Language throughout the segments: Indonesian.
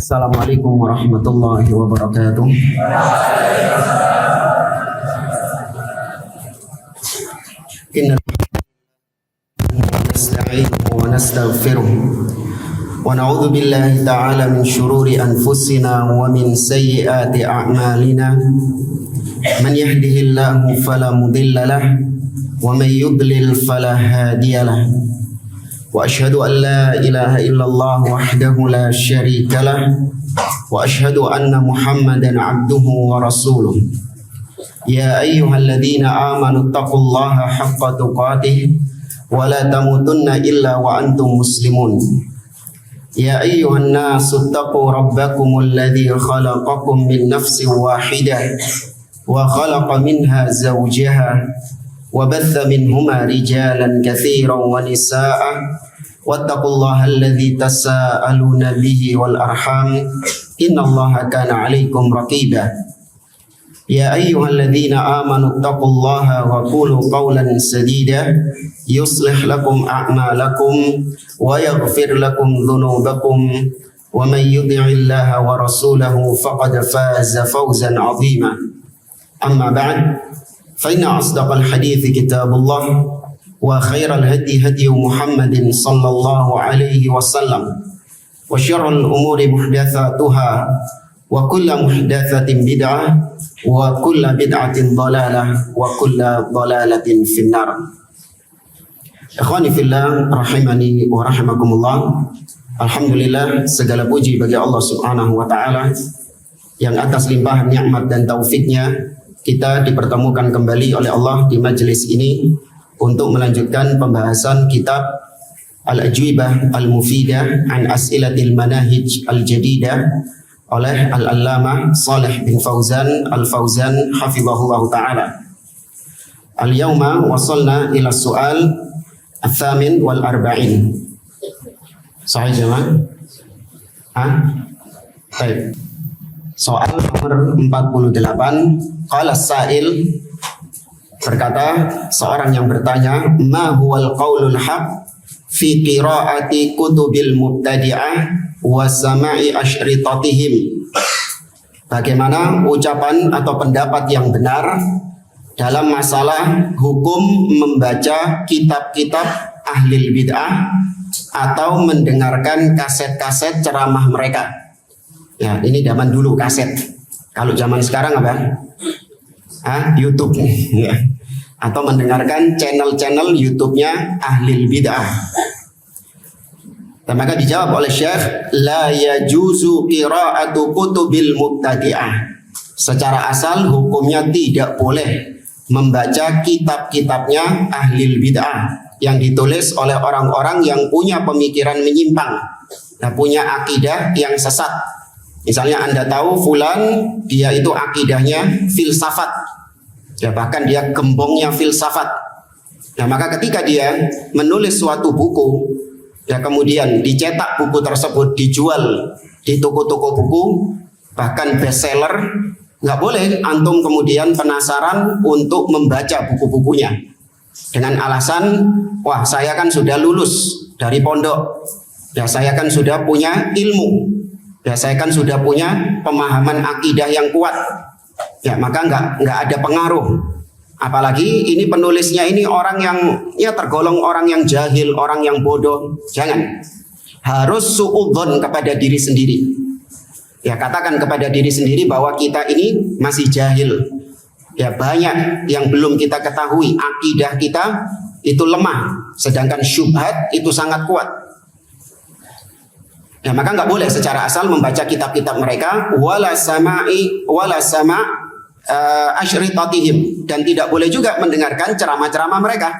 Assalamualaikum warahmatullahi wabarakatuh. Inna nasta'inuhu wa nastaghfiruh wa na'udzu billahi ta'ala min shururi anfusina wa min sayyiati a'malina. Man yahdihillahu fala mudilla lahu wa man yudlil fala hadiya lahu. Wa asyhadu an la ilaha illallah wahdahu la syarika lah wa asyhadu anna Muhammadan abduhu wa rasuluh. Ya ayyuhalladzina amanu taqullaha haqqa tuqatih wa la tamutunna illa wa antum muslimun. Ya ayyuhan nasu taqu rabbakumul ladzi khalaqakum min nafsin wahidah wa khalaqa minha zawjaha وبث منهما رجالا كثيرا ونساء واتقوا الله الذي تساءلون به والأرحام إن الله كان عليكم رقيبا يا أيها الذين آمنوا اتقوا الله وقولوا قولا سديدا يصلح لكم أعمالكم ويغفر لكم ذنوبكم ومن يطع الله ورسوله فقد فاز فوزا عظيما أما بعد فإن أصدق الحديث كتاب الله وخير الهدي هدي محمد صلى الله عليه وسلم وشر الأمور محدثاتها وكل محدثة بدعة وكل بدعة ضلالة وكل ضلالة في النار. Ikhwani fillah rahimani wa rahimakumullah. Alhamdulillah, segala puji bagi Allah Subhanahu wa taala yang atas limpahan nikmat dan taufiknya kita dipertemukan kembali oleh Allah di majelis ini untuk melanjutkan pembahasan kitab Al-Ajwibah Al-Mufidah an As'ilatil Manahij Al-Jadidah oleh Al-Allamah Shalih bin Fauzan Al-Fauzan hafizahullah ta'ala. Al-yawma wasalna ila su'al al-thamin wal-arba'in. Sahih jamaah? Baik. Soal nomor 48. Qala sa'il, berkata seorang yang bertanya, ma huwal qaulul haq fi qiraati kutubil mubtadi'ah wa sama'i asyritatihim. Bagaimana ucapan atau pendapat yang benar dalam masalah hukum membaca kitab-kitab ahlil bid'ah atau mendengarkan kaset-kaset ceramah mereka. Ya, ini zaman dulu kaset. Kalau zaman sekarang apa? YouTube ya. Atau mendengarkan channel-channel YouTube-nya ahlil bid'ah. Dan maka dijawab oleh Syekh, la yajuzu qira'atu kutubil mubtadi'ah. Secara asal hukumnya tidak boleh membaca kitab-kitabnya ahlil bid'ah yang ditulis oleh orang-orang yang punya pemikiran menyimpang, dan punya akidah yang sesat. Misalnya Anda tahu fulan dia itu akidahnya filsafat, ya bahkan dia gembongnya filsafat. Nah maka ketika dia menulis suatu buku, ya kemudian dicetak buku tersebut dijual di toko-toko buku, bahkan bestseller, nggak boleh antum kemudian penasaran untuk membaca buku-bukunya dengan alasan, wah saya kan sudah lulus dari pondok, ya saya kan sudah punya ilmu. Ya saya kan sudah punya pemahaman akidah yang kuat. Ya maka nggak ada pengaruh. Apalagi ini penulisnya ini orang yang ya tergolong orang yang jahil, orang yang bodoh. Jangan. Harus suudzon kepada diri sendiri. Ya katakan kepada diri sendiri bahwa kita ini masih jahil. Ya banyak yang belum kita ketahui. Akidah kita itu lemah, sedangkan syubhat itu sangat kuat. Ya maka nggak boleh secara asal membaca kitab-kitab mereka wala sama asyritatihim, dan tidak boleh juga mendengarkan ceramah-ceramah mereka.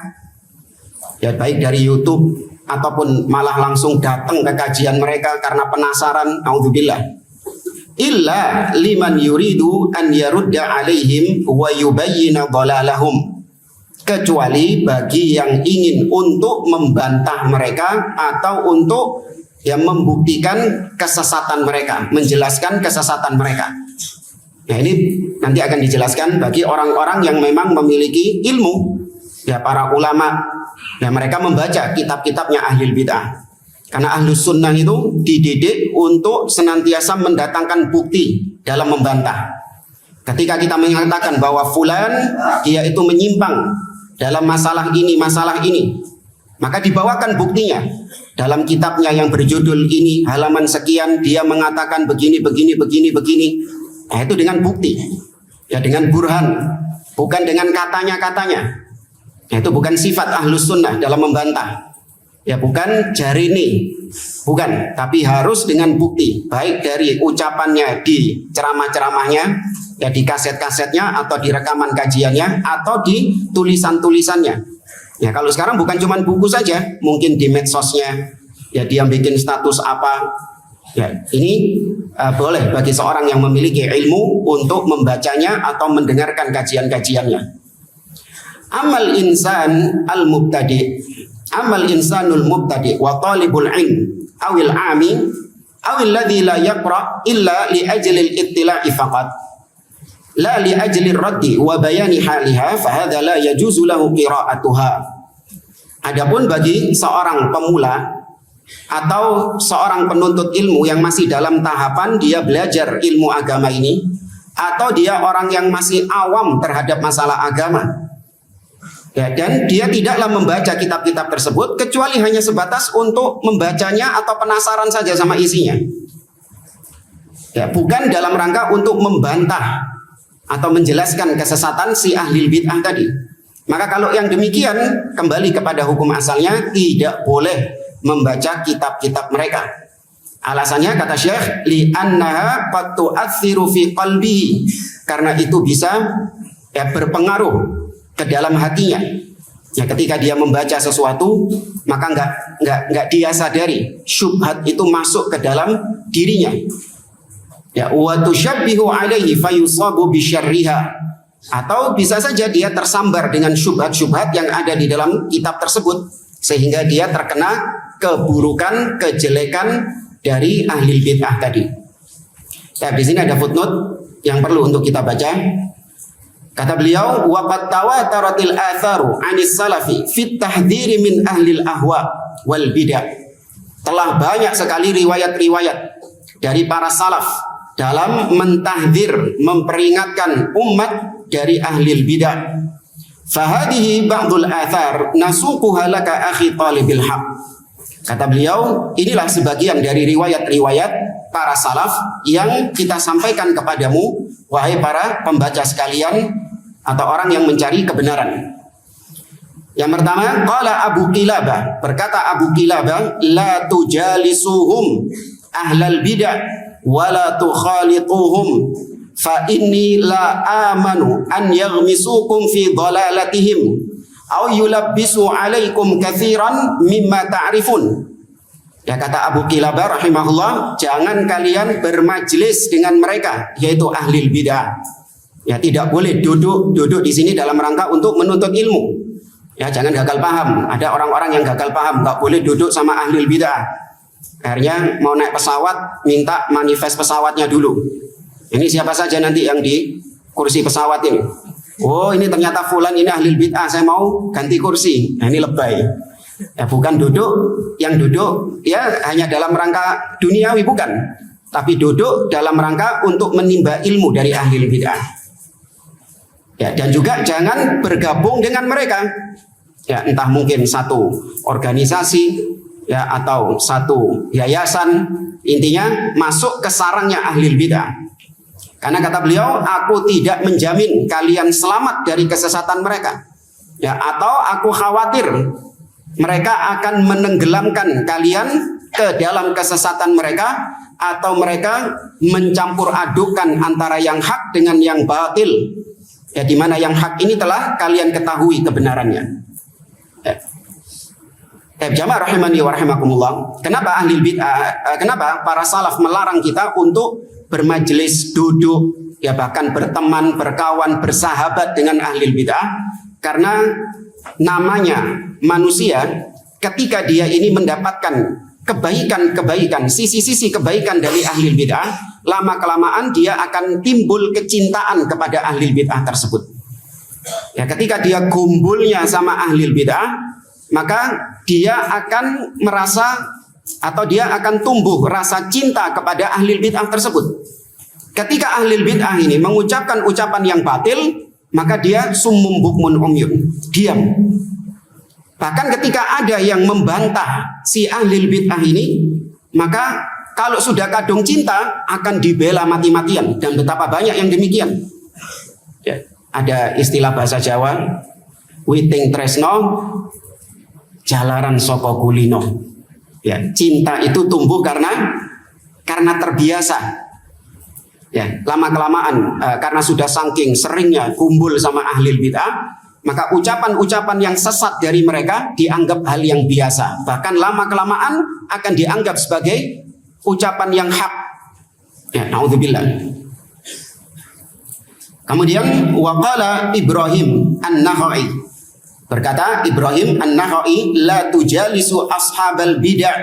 Ya baik dari YouTube ataupun malah langsung datang ke kajian mereka karena penasaran, auzubillah. Illa liman yuridu an yarudda alaihim wa yubayyina dhalalahum. Kecuali bagi yang ingin untuk membantah mereka atau untuk yang membuktikan kesesatan mereka, menjelaskan kesesatan mereka. Nah ini nanti akan dijelaskan bagi orang-orang yang memang memiliki ilmu, ya para ulama, ya mereka membaca kitab-kitabnya ahlul bid'ah. Karena ahlus sunnah itu dididik untuk senantiasa mendatangkan bukti dalam membantah. Ketika kita mengatakan bahwa fulan dia itu menyimpang dalam masalah ini, maka dibawakan buktinya. Dalam kitabnya yang berjudul ini, halaman sekian, dia mengatakan begini. Nah, itu dengan bukti. Ya, dengan burhan, bukan dengan katanya-katanya. Nah, itu bukan sifat ahlus sunnah dalam membantah. Ya, bukan jarini, bukan, tapi harus dengan bukti, baik dari ucapannya di ceramah-ceramahnya, ya di kaset-kasetnya, atau di rekaman kajiannya, atau di tulisan-tulisannya. Ya, kalau sekarang bukan cuma buku saja, mungkin di medsosnya, ya dia bikin status apa. Ya, ini boleh bagi seorang yang memiliki ilmu untuk membacanya atau mendengarkan kajian-kajiannya. Amal insan al-mubtadi, amal insanul mubtadi wa talibul ilm awil ami awil ladzi la yaqra illa li ajlil ittila'i faqat la li ajlir raddi wa bayani haliha fa hadza la yajuzu lahu qira'atuha. Adapun bagi seorang pemula atau seorang penuntut ilmu yang masih dalam tahapan dia belajar ilmu agama ini, atau dia orang yang masih awam terhadap masalah agama, ya, dan dia tidaklah membaca kitab-kitab tersebut kecuali hanya sebatas untuk membacanya atau penasaran saja sama isinya, ya, bukan dalam rangka untuk membantah atau menjelaskan kesesatan si ahli bid'ah tadi. Maka kalau yang demikian kembali kepada hukum asalnya, tidak boleh membaca kitab-kitab mereka. Alasannya kata Syekh, li'annaha qad tu'atsiru fi qalbihi, karena itu bisa ya berpengaruh ke dalam hatinya. Ya, ketika dia membaca sesuatu, maka enggak dia sadari syubhat itu masuk ke dalam dirinya. Ya, wa tusyabbihu alaihi fayusabu bisyarriha, atau bisa saja dia tersambar dengan syubhat-syubhat yang ada di dalam kitab tersebut, sehingga dia terkena keburukan, kejelekan dari ahli bid'ah tadi. Ya, di sini ada footnote yang perlu untuk kita baca. Kata beliau, wa qad tawataratil atharu 'anis salafi fit tahdhiri min ahli al-ahwa wal bid'ah. Telah banyak sekali riwayat-riwayat dari para salaf dalam mentahdzir, memperingatkan umat dari ahli bid'ah. Fahadihi ba'dul athar nasuquha laka akhi talibil haq. Kata beliau, inilah sebagian dari riwayat-riwayat para salaf yang kita sampaikan kepadamu, wahai para pembaca sekalian atau orang yang mencari kebenaran. Yang pertama, qala Abu Qilabah, berkata Abu Qilabah, la tujalisuhum ahlal bid'ah wa la tukhalituhum fa inni la amanu an yaghmisukum fi dhalalatihim aw yulabbisu alaikum katsiran mimma ta'rifun. Ya, kata Abu Qilabah rahimahullah, jangan kalian bermajlis dengan mereka, yaitu ahli bid'ah. Ya, tidak boleh duduk di sini dalam rangka untuk menuntut ilmu. Ya, jangan gagal paham. Ada orang-orang yang gagal paham, nggak boleh duduk sama ahli bid'ah. Akhirnya mau naik pesawat, minta manifest pesawatnya dulu. Ini siapa saja nanti yang di kursi pesawat ini? Oh, ini ternyata fulan ini ahli bid'ah, saya mau ganti kursi. Nah, ini lebay. Ya, bukan yang duduk ya hanya dalam rangka duniawi, bukan, tapi duduk dalam rangka untuk menimba ilmu dari ahli bid'ah. Ya, dan juga jangan bergabung dengan mereka. Ya, entah mungkin satu organisasi ya atau satu yayasan, intinya masuk ke sarangnya ahli bid'ah. Karena kata beliau, aku tidak menjamin kalian selamat dari kesesatan mereka. Ya, atau aku khawatir mereka akan menenggelamkan kalian ke dalam kesesatan mereka, atau mereka mencampur adukan antara yang hak dengan yang batil. Ya, di mana yang hak ini telah kalian ketahui kebenarannya. Jamaah rahimani wa rahimakumullah. Kenapa ahli bid'ah, kenapa para salaf melarang kita untuk bermajelis, duduk, ya bahkan berteman, berkawan, bersahabat dengan ahli bid'ah? Karena namanya manusia, ketika dia ini mendapatkan kebaikan-kebaikan, sisi-sisi kebaikan dari ahli bid'ah, lama-kelamaan dia akan timbul kecintaan kepada ahli bid'ah tersebut. Ya, ketika dia kumpulnya sama ahli bid'ah, maka dia akan merasa atau dia akan tumbuh rasa cinta kepada ahli bid'ah tersebut. Ketika ahli bid'ah ini mengucapkan ucapan yang batil, maka dia summum bukmun umyun, diam. Bahkan ketika ada yang membantah si ahli bid'ah ini, maka kalau sudah kadung cinta akan dibela mati-matian, dan betapa banyak yang demikian. Ya, ada istilah bahasa Jawa, witing tresno jalaran soko kulino. Ya, cinta itu tumbuh karena terbiasa. Ya, lama-kelamaan karena sudah saking seringnya kumpul sama ahli bid'ah, maka ucapan-ucapan yang sesat dari mereka dianggap hal yang biasa. Bahkan lama-kelamaan akan dianggap sebagai ucapan yang hak. Ya, naudzubillah. Kemudian waqala Ibrahim An-Nakhai, berkata Ibrahim An-Nakhai, la tujalisu ashabal bid'ah,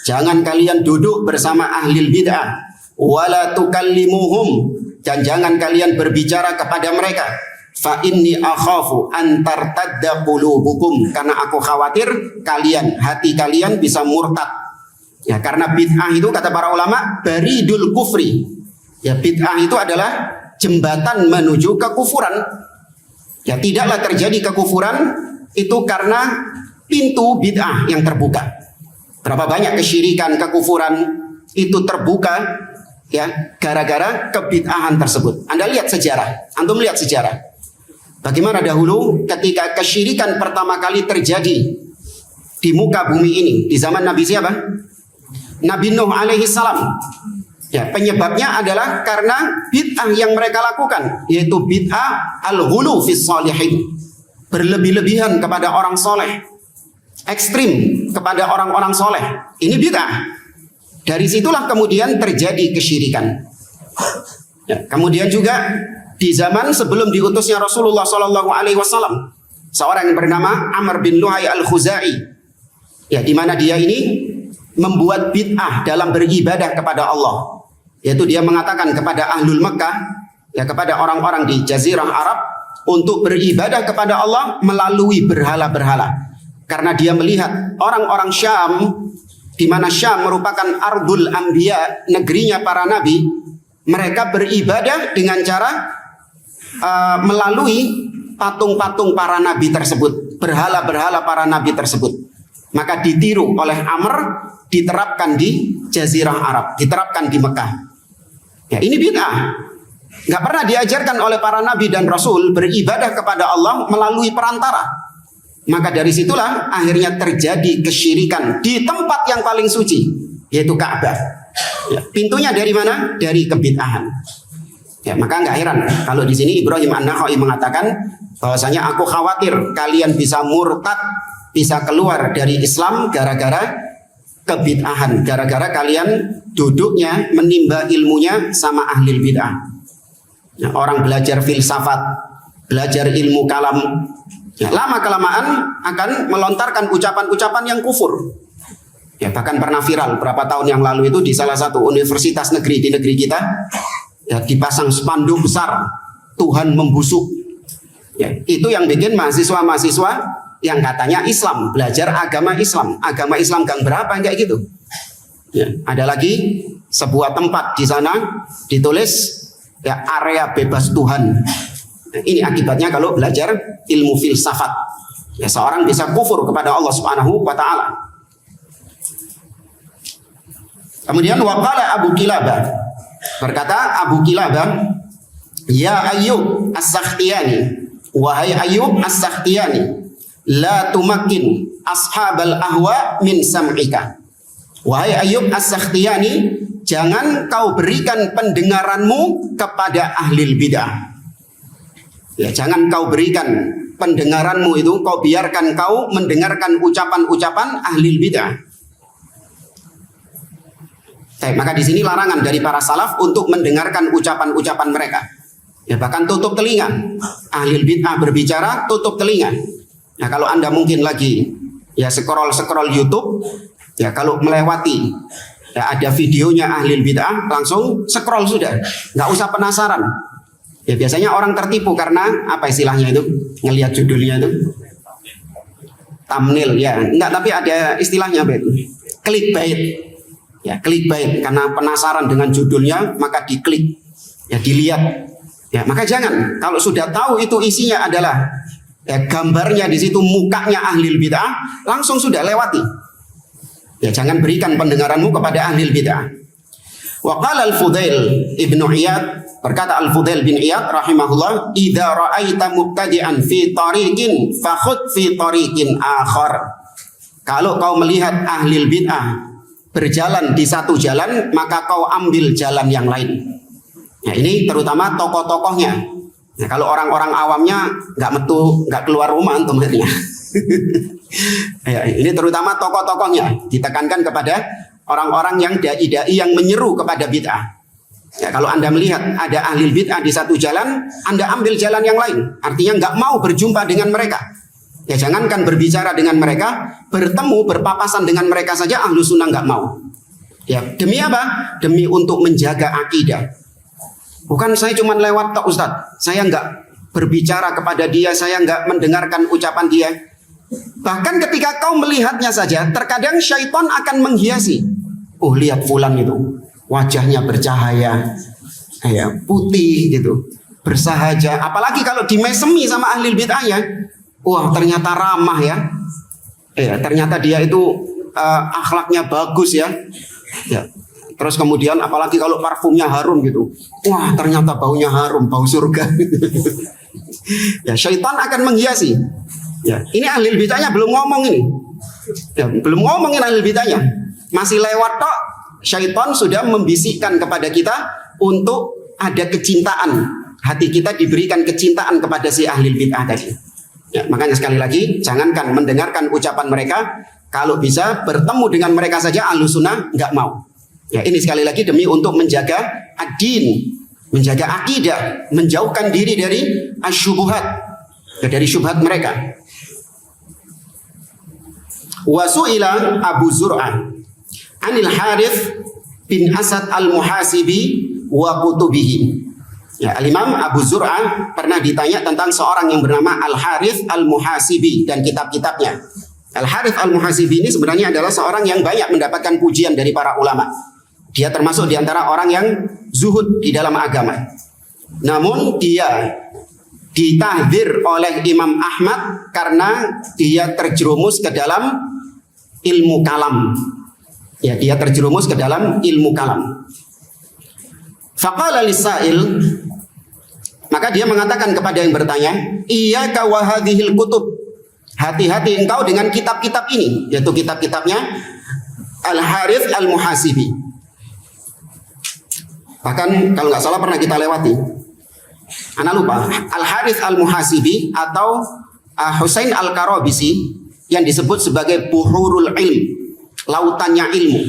jangan kalian duduk bersama ahli bid'ah, wala tukallimuhum, dan jangan kalian berbicara kepada mereka, fa inni akhafu an tartadda qulubukum, karena aku khawatir hati kalian bisa murtad. Ya, karena bid'ah itu kata para ulama baridul kufri. Ya, bid'ah itu adalah jembatan menuju kekufuran. Ya, tidaklah terjadi kekufuran itu karena pintu bid'ah yang terbuka. Berapa banyak kesyirikan, kekufuran itu terbuka ya gara-gara kebid'ahan tersebut. Anda lihat sejarah, antum lihat sejarah. Bagaimana dahulu ketika kesyirikan pertama kali terjadi di muka bumi ini di zaman Nabi siapa? Nabi Nuh alaihi salam. Ya, penyebabnya adalah karena bid'ah yang mereka lakukan, yaitu bid'ah al-ghulu fis shalihin, berlebih-lebihan kepada orang soleh, ekstrim kepada orang-orang soleh. Ini bid'ah. Dari situlah kemudian terjadi kesyirikan. Ya, kemudian juga di zaman sebelum diutusnya Rasulullah SAW, seorang yang bernama Amr bin Luhai al-Khuzai, ya, di mana dia ini membuat bid'ah dalam beribadah kepada Allah. Yaitu dia mengatakan kepada ahlul Mekah, ya, kepada orang-orang di Jazirah Arab, untuk beribadah kepada Allah melalui berhala-berhala. Karena dia melihat orang-orang Syam, di mana Syam merupakan ardul anbiya, negerinya para nabi, mereka beribadah dengan cara melalui patung-patung para nabi tersebut, berhala-berhala para nabi tersebut. Maka ditiru oleh Amr, diterapkan di Jazirah Arab, diterapkan di Mekah. Ya, ini bid'ah. Nggak pernah diajarkan oleh para nabi dan rasul beribadah kepada Allah melalui perantara. Maka dari situlah akhirnya terjadi kesyirikan di tempat yang paling suci, yaitu Ka'bah. Ya, pintunya dari mana? Dari kebid'ahan. Ya, maka nggak heran kalau di sini Ibrahim An-Nakhai mengatakan bahwasanya aku khawatir kalian bisa murtad, bisa keluar dari Islam gara-gara kebid'ahan, gara-gara kalian duduknya menimba ilmunya sama ahli bid'ah. Ya, orang belajar filsafat, belajar ilmu kalam, ya, lama-kelamaan akan melontarkan ucapan-ucapan yang kufur. Ya, bahkan pernah viral berapa tahun yang lalu itu di salah satu universitas negeri di negeri kita, ya, dipasang spanduk besar, Tuhan membusuk. Ya, itu yang bikin mahasiswa-mahasiswa yang katanya Islam, belajar agama Islam gang berapa kayak gitu. Ya, ada lagi sebuah tempat di sana ditulis, ya, area bebas Tuhan. Nah, ini akibatnya kalau belajar ilmu filsafat. Ya, seorang bisa kufur kepada Allah Subhanahu wa taala. Kemudian waqala Abu Kilabah, berkata Abu Kilabah, ya Ayyub As-Sakhtiyani, wahai Ayyub As-Sakhtiyani, la tumakin ashabal ahwa min sam'ika. Wahai Ayyub As-Sakhtiyani, jangan kau berikan pendengaranmu kepada ahli bid'ah. Ya, jangan kau berikan pendengaranmu itu, kau biarkan kau mendengarkan ucapan-ucapan ahli bid'ah. Maka di sini larangan dari para salaf untuk mendengarkan ucapan-ucapan mereka. Ya, bahkan tutup telinga. Ahli bid'ah berbicara, tutup telinga. Nah, kalau Anda mungkin lagi ya scroll YouTube, ya, kalau melewati ya ada videonya ahli bid'ah, langsung scroll sudah, nggak usah penasaran. Ya, biasanya orang tertipu karena apa istilahnya itu, ngelihat judulnya itu thumbnail, ya, enggak, tapi ada istilahnya apa itu, clickbait. Ya, clickbait karena penasaran dengan judulnya maka diklik. Ya, dilihat. Ya, maka jangan kalau sudah tahu itu isinya adalah ya, gambarnya di situ mukanya ahlil bid'ah, langsung sudah lewati. Ya, jangan berikan pendengaranmu kepada ahlil bid'ah. Wa qala al-Fudail ibnu Iyad, berkata al-Fudail bin Iyad rahimahullah, idza ra'aita mubtadi'an fi tariqin fakhudh fi tariqin akhar. Kalau kau melihat ahlil bid'ah berjalan di satu jalan, maka kau ambil jalan yang lain. Nah, ini terutama tokoh-tokohnya. Nah, kalau orang-orang awamnya nggak keluar rumah antumnya. Ya, ini terutama tokoh-tokohnya ditekankan kepada orang-orang yang dai-dai yang menyeru kepada bid'ah. Ya, kalau Anda melihat ada ahli bid'ah di satu jalan, Anda ambil jalan yang lain. Artinya nggak mau berjumpa dengan mereka. Ya, jangankan berbicara dengan mereka, bertemu, berpapasan dengan mereka saja ahlu sunnah nggak mau. Ya, demi apa? Demi untuk menjaga akidah. Bukan saya cuma lewat tok Ustadz, saya nggak berbicara kepada dia, saya nggak mendengarkan ucapan dia. Bahkan ketika kau melihatnya saja, terkadang syaitan akan menghiasi. Oh, lihat fulan itu, wajahnya bercahaya, ya, putih gitu, bersahaja. Apalagi kalau dimesemi sama ahli bid'ahnya, wah ternyata ramah ya. Ternyata dia itu akhlaknya bagus ya. Ya. Terus kemudian apalagi kalau parfumnya harum gitu, wah ternyata baunya harum, bau surga. Ya, syaitan akan menghiasi. Ya, ini ahli bid'ahnya belum ngomong ini. Ya, belum ngomongin ahli bid'ahnya. Masih lewat tok, syaitan sudah membisikkan kepada kita untuk ada kecintaan. Hati kita diberikan kecintaan kepada si ahli bid'ah tadi. Ya, makanya sekali lagi, jangankan mendengarkan ucapan mereka, kalau bisa bertemu dengan mereka saja ahlu sunnah nggak mau. Ya, ini sekali lagi demi untuk menjaga ad-din, menjaga akidah, menjauhkan diri dari asyubuhat, ya, dari syubhat mereka. Wasu'ila Abu Zur'ah anil Harith bin Asad al-Muhasibi wa kutubihi. Ya, Al-Imam Abu Zur'ah pernah ditanya tentang seorang yang bernama Al-Harith al-Muhasibi dan kitab-kitabnya. Al-Harith al-Muhasibi ini sebenarnya adalah seorang yang banyak mendapatkan pujian dari para ulama. Dia termasuk di antara orang yang zuhud di dalam agama. Namun dia ditahdzir oleh Imam Ahmad karena dia terjerumus ke dalam ilmu kalam. Ya, dia terjerumus ke dalam ilmu kalam. Faqala lisail, maka dia mengatakan kepada yang bertanya, iyyaka wa hadhil kutub. Hati-hati engkau dengan kitab-kitab ini, yaitu kitab-kitabnya Al-Harith al-Muhasibi. Bahkan kalau nggak salah pernah kita lewati. Ana lupa. Al-Harith al-Muhasibi atau Husain al-Karabisi yang disebut sebagai buhurul ilm, lautannya ilmu.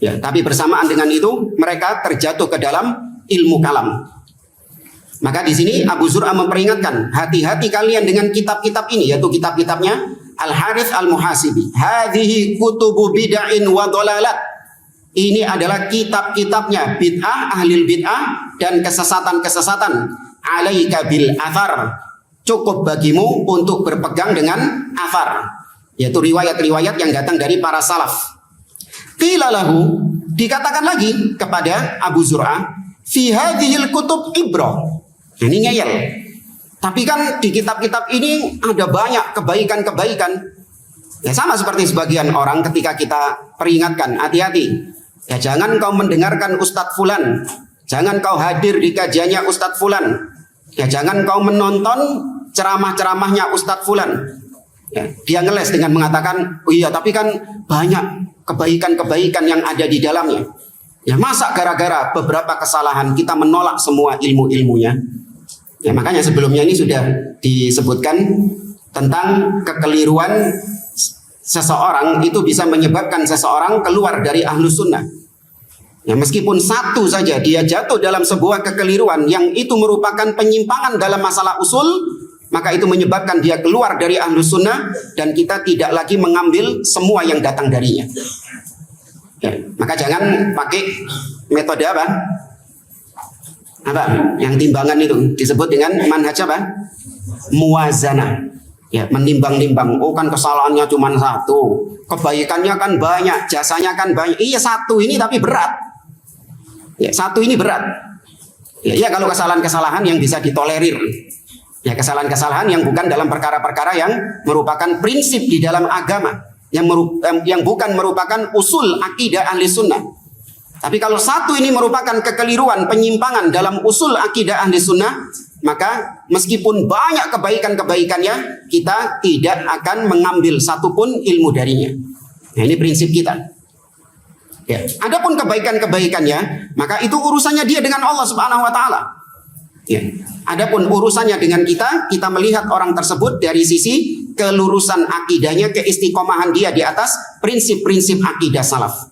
Ya, tapi bersamaan dengan itu mereka terjatuh ke dalam ilmu kalam. Maka di sini Abu Zur'ah memperingatkan, hati-hati kalian dengan kitab-kitab ini, yaitu kitab-kitabnya Al-Harith al-Muhasibi. Hadhihi kutubu bid'ain wa dhalalat. Ini adalah kitab-kitabnya bid'ah, ahlil bid'ah dan kesesatan-kesesatan. Alaika bil athar. Cukup bagimu untuk berpegang dengan athar, yaitu riwayat-riwayat yang datang dari para salaf. Qila lahu, dikatakan lagi kepada Abu Zur'ah, fi hadhil kutub ibrah. Ini ngeyel. Tapi kan di kitab-kitab ini ada banyak kebaikan-kebaikan. Ya, sama seperti sebagian orang ketika kita peringatkan, hati-hati. Ya, jangan kau mendengarkan Ustadz Fulan, jangan kau hadir di kajiannya Ustadz Fulan, ya, jangan kau menonton ceramah-ceramahnya Ustadz Fulan. Ya, dia ngeles dengan mengatakan, oh iya tapi kan banyak kebaikan-kebaikan yang ada di dalamnya. Ya, masa gara-gara beberapa kesalahan kita menolak semua ilmu-ilmunya? Ya, makanya sebelumnya ini sudah disebutkan tentang kekeliruan seseorang itu bisa menyebabkan seseorang keluar dari ahlus sunnah. Ya, meskipun satu saja dia jatuh dalam sebuah kekeliruan yang itu merupakan penyimpangan dalam masalah usul, maka itu menyebabkan dia keluar dari ahlus sunnah dan kita tidak lagi mengambil semua yang datang darinya. Ya, maka jangan pakai metode apa? Apa? Yang timbangan itu disebut dengan manhaj apa? Muwazanah. Ya, menimbang-nimbang, oh kan kesalahannya cuma satu, kebaikannya kan banyak, jasanya kan banyak. Iya, satu ini tapi berat. Ya, satu ini berat. Ya, kalau kesalahan-kesalahan yang bisa ditolerir. Ya, kesalahan-kesalahan yang bukan dalam perkara-perkara yang merupakan prinsip di dalam agama, yang bukan merupakan usul akidah ahli sunnah. Tapi kalau satu ini merupakan kekeliruan, penyimpangan dalam usul akidah ahli sunnah, maka meskipun banyak kebaikan-kebaikannya, kita tidak akan mengambil satupun ilmu darinya. Nah, ini prinsip kita. Ya. Adapun kebaikan-kebaikannya, maka itu urusannya dia dengan Allah Subhanahu wa taala. Ya. Adapun urusannya dengan kita melihat orang tersebut dari sisi kelurusan akidahnya, keistiqomahan dia di atas prinsip-prinsip akidah salaf.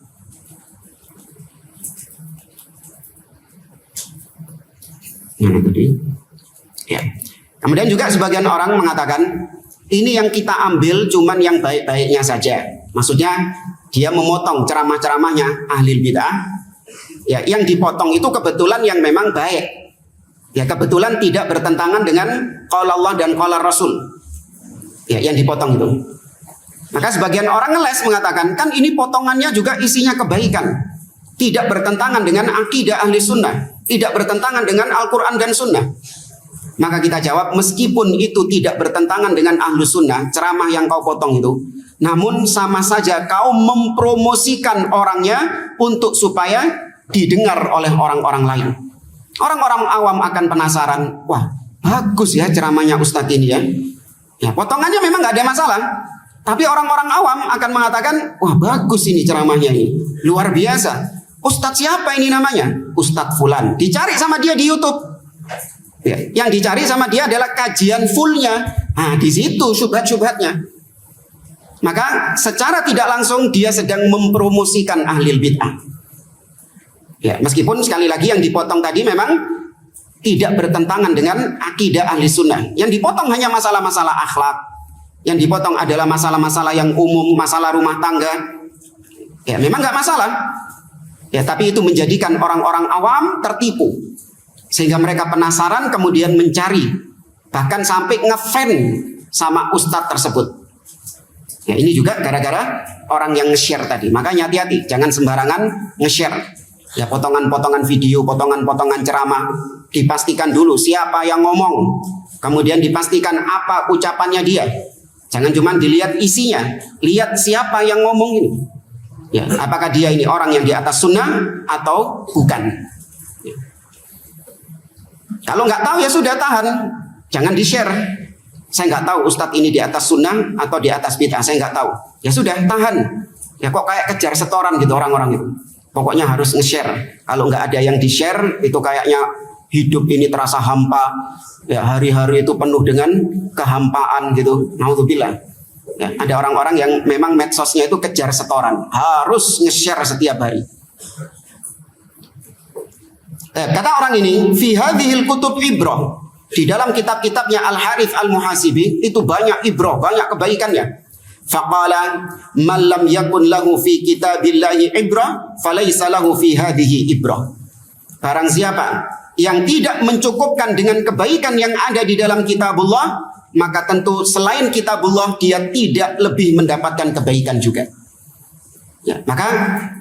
Ya. Kemudian juga sebagian orang mengatakan ini yang kita ambil cuman yang baik-baiknya saja. Maksudnya dia memotong ceramah-ceramahnya ahli bid'ah. Ya, yang dipotong itu kebetulan yang memang baik. Ya, kebetulan tidak bertentangan dengan qala Allah dan qala Rasul. Ya, yang dipotong itu. Maka sebagian orang ngeles mengatakan kan ini potongannya juga isinya kebaikan. Tidak bertentangan dengan akidah ahli sunnah, tidak bertentangan dengan Al-Quran dan sunnah. Maka kita jawab, meskipun itu tidak bertentangan dengan ahli sunnah, ceramah yang kau potong itu, namun sama saja kau mempromosikan orangnya untuk supaya didengar oleh orang-orang lain. Orang-orang awam akan penasaran, wah bagus ya ceramahnya Ustadz ini ya. Ya, potongannya memang nggak ada masalah. Tapi orang-orang awam akan mengatakan, wah bagus ini ceramahnya ini, luar biasa. Ustadz siapa ini namanya? Ustadz Fulan. Dicari sama dia di YouTube. Ya, yang dicari sama dia adalah kajian fullnya. Nah, di situ syubhat-syubhatnya. Maka secara tidak langsung dia sedang mempromosikan ahli bid'ah. Ya, meskipun sekali lagi yang dipotong tadi memang tidak bertentangan dengan akidah ahli sunnah. Yang dipotong hanya masalah-masalah akhlak. Yang dipotong adalah masalah-masalah yang umum, masalah rumah tangga. Ya, memang nggak masalah. Ya, tapi itu menjadikan orang-orang awam tertipu. Sehingga mereka penasaran kemudian mencari. Bahkan sampai ngefan sama ustadz tersebut. Ya, ini juga gara-gara orang yang nge-share tadi. Makanya hati-hati, jangan sembarangan nge-share. Ya, potongan-potongan video, potongan-potongan ceramah. Dipastikan dulu siapa yang ngomong. Kemudian dipastikan apa ucapannya dia. Jangan cuma dilihat isinya. Lihat siapa yang ngomong ini. Ya, apakah dia ini orang yang di atas sunnah atau bukan? Ya. Kalau nggak tahu ya sudah tahan, jangan di-share. Saya nggak tahu Ustadz ini di atas sunnah atau di atas bid'ah, saya nggak tahu. Ya sudah tahan. Ya kok kayak kejar setoran gitu orang-orang itu. Pokoknya harus nge-share. Kalau nggak ada yang di-share, itu kayaknya hidup ini terasa hampa. Ya, hari-hari itu penuh dengan kehampaan gitu. Naudzubillah. Ya, ada orang-orang yang memang medsosnya itu kejar setoran, harus nge-share setiap hari. Kata orang ini, fi hadhil kutub ibrah. Di dalam kitab-kitabnya Al-Harith Al-Muhasibi itu banyak ibrah, banyak kebaikannya. Faqala man lam yakun lahu fi kitabillahi ibrah falaysa lahu fi hadhihi ibrah. Barang siapa yang tidak mencukupkan dengan kebaikan yang ada di dalam kitabullah, maka tentu selain kitabullah dia tidak lebih mendapatkan kebaikan juga. Ya, maka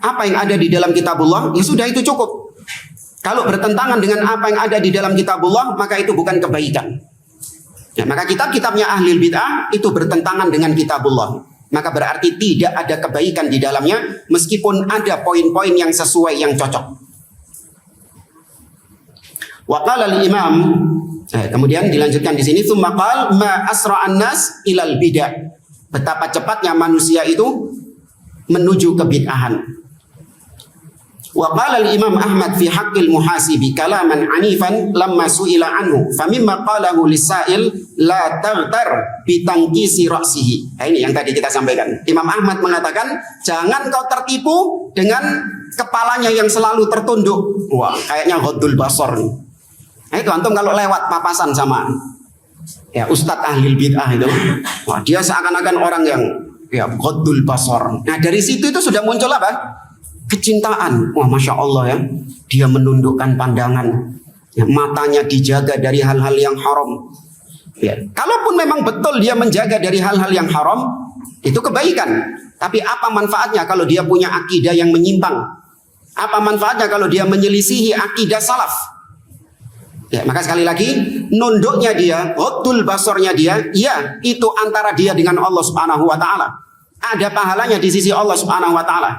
apa yang ada di dalam kitabullah ya sudah itu cukup. Kalau bertentangan dengan apa yang ada di dalam kitabullah, maka itu bukan kebaikan. Ya, maka kitab-kitabnya ahli bid'ah itu bertentangan dengan kitabullah. Maka berarti tidak ada kebaikan di dalamnya, meskipun ada poin-poin yang sesuai, yang cocok. Wa qala al-imam, kemudian dilanjutkan di sini, tsumma qala ma asra'an nas ilal bid'ah. Betapa cepatnya manusia itu menuju kebid'ahan. Wa qala al-imam Ahmad fi haqqil muhasibi kalaman anifan lamma su'ila anhu famimma qalahu lis-sa'il la taghtar bi tanqisi ra'sihi. Nah, ini yang tadi kita sampaikan. Imam Ahmad mengatakan jangan kau tertipu dengan kepalanya yang selalu tertunduk. Wah, kayaknya ghaddul basar nih. Nah, itu antum kalau lewat papasan sama ya ustadz ahli bid'ah itu, wah dia seakan-akan orang yang ya ghaddul basar. Nah, dari situ itu sudah muncul apa? Kecintaan. Wah, masya Allah ya, dia menundukkan pandangan, ya, matanya dijaga dari hal-hal yang haram. Ya. Kalaupun memang betul dia menjaga dari hal-hal yang haram, itu kebaikan. Tapi apa manfaatnya kalau dia punya akidah yang menyimpang? Apa manfaatnya kalau dia menyelisihi akidah salaf? Ya, maka sekali lagi, nunduknya dia, ghaddul basarnya dia, ya itu antara dia dengan Allah Subhanahu wa taala. Ada pahalanya di sisi Allah Subhanahu wa taala.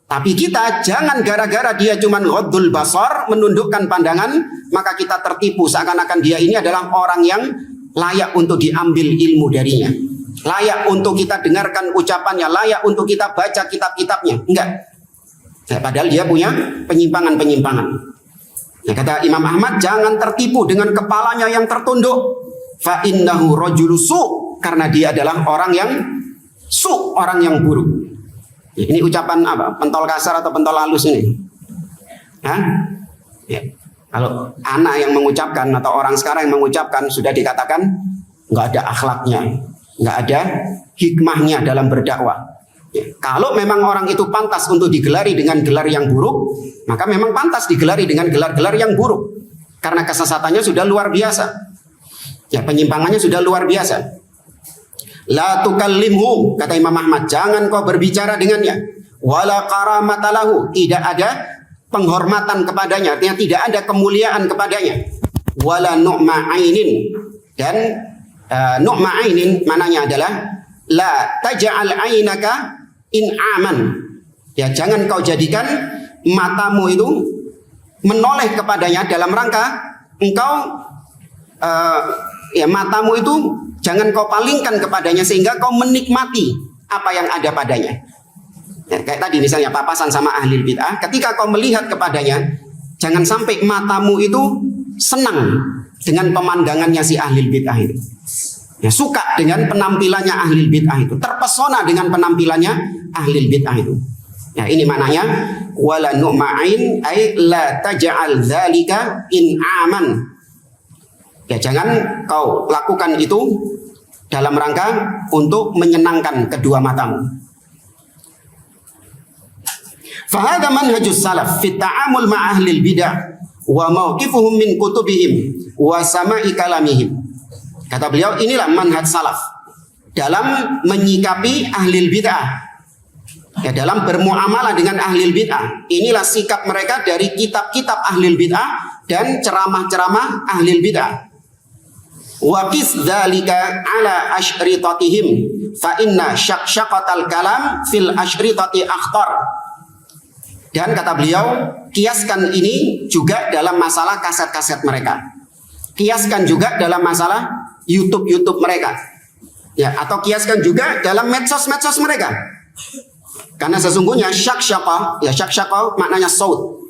Tapi kita jangan gara-gara dia cuma ghaddul basar, menundukkan pandangan, maka kita tertipu seakan-akan dia ini adalah orang yang layak untuk diambil ilmu darinya. Layak untuk kita dengarkan ucapannya, layak untuk kita baca kitab-kitabnya. Enggak. Ya, padahal dia punya penyimpangan-penyimpangan. Ya, kata Imam Ahmad, jangan tertipu dengan kepalanya yang tertunduk. Fa innahu rajulu su', karena dia adalah orang yang su', orang yang buruk. Ya, ini ucapan apa? Pentol kasar atau pentol halus ini? Hah? Ya. Kalau anak yang mengucapkan atau orang sekarang yang mengucapkan sudah dikatakan nggak ada akhlaknya, nggak ada hikmahnya dalam berdakwah. Ya, kalau memang orang itu pantas untuk digelari dengan gelar yang buruk, maka memang pantas digelari dengan gelar-gelar yang buruk. Karena kesesatannya sudah luar biasa. Ya, penyimpangannya sudah luar biasa. La tukallimhu, kata Imam Ahmad, jangan kau berbicara dengannya. Wala karamatalahu, tidak ada penghormatan kepadanya, artinya tidak ada kemuliaan kepadanya. Wala nu'ma ainin, dan nu'ma ainin maknanya adalah la taj'al ainaka in aman. Ya, jangan kau jadikan matamu itu menoleh kepadanya dalam rangka engkau ya matamu itu jangan kau palingkan kepadanya sehingga kau menikmati apa yang ada padanya. Ya, kayak tadi misalnya papasan sama ahli bid'ah, ketika kau melihat kepadanya, jangan sampai matamu itu senang dengan pemandangannya si ahli bid'ah itu. Ya, suka dengan penampilannya ahli bid'ah itu, terpesona dengan penampilannya ahli bid'ah itu. Ya, ini maknanya wala nu'ma'in ay la taj'al dzalika in aman. Ya, jangan kau lakukan itu dalam rangka untuk menyenangkan kedua matamu. Fahada manhajus salaf fi ta'amul ma ahlil bid'ah wa mawqifuhum min kutubihim wa sama'i kalamihim. Kata beliau, inilah manhaj salaf dalam menyikapi ahlil bid'ah. Ya, dalam bermuamalah dengan ahlil bid'ah. Inilah sikap mereka dari kitab-kitab ahlil bid'ah dan ceramah-ceramah ahlil bid'ah. Wa qis dzalika ala asyritatihim fa inna syaqsyaqatal kalam fil asyritati akhtar. Dan kata beliau, kiaskan ini juga dalam masalah kaset-kaset mereka. Kiaskan juga dalam masalah YouTube mereka. Ya, atau kiaskan juga dalam medsos mereka. Karena sesungguhnya syaqsyaqah, ya syaqsyaqah maknanya saut.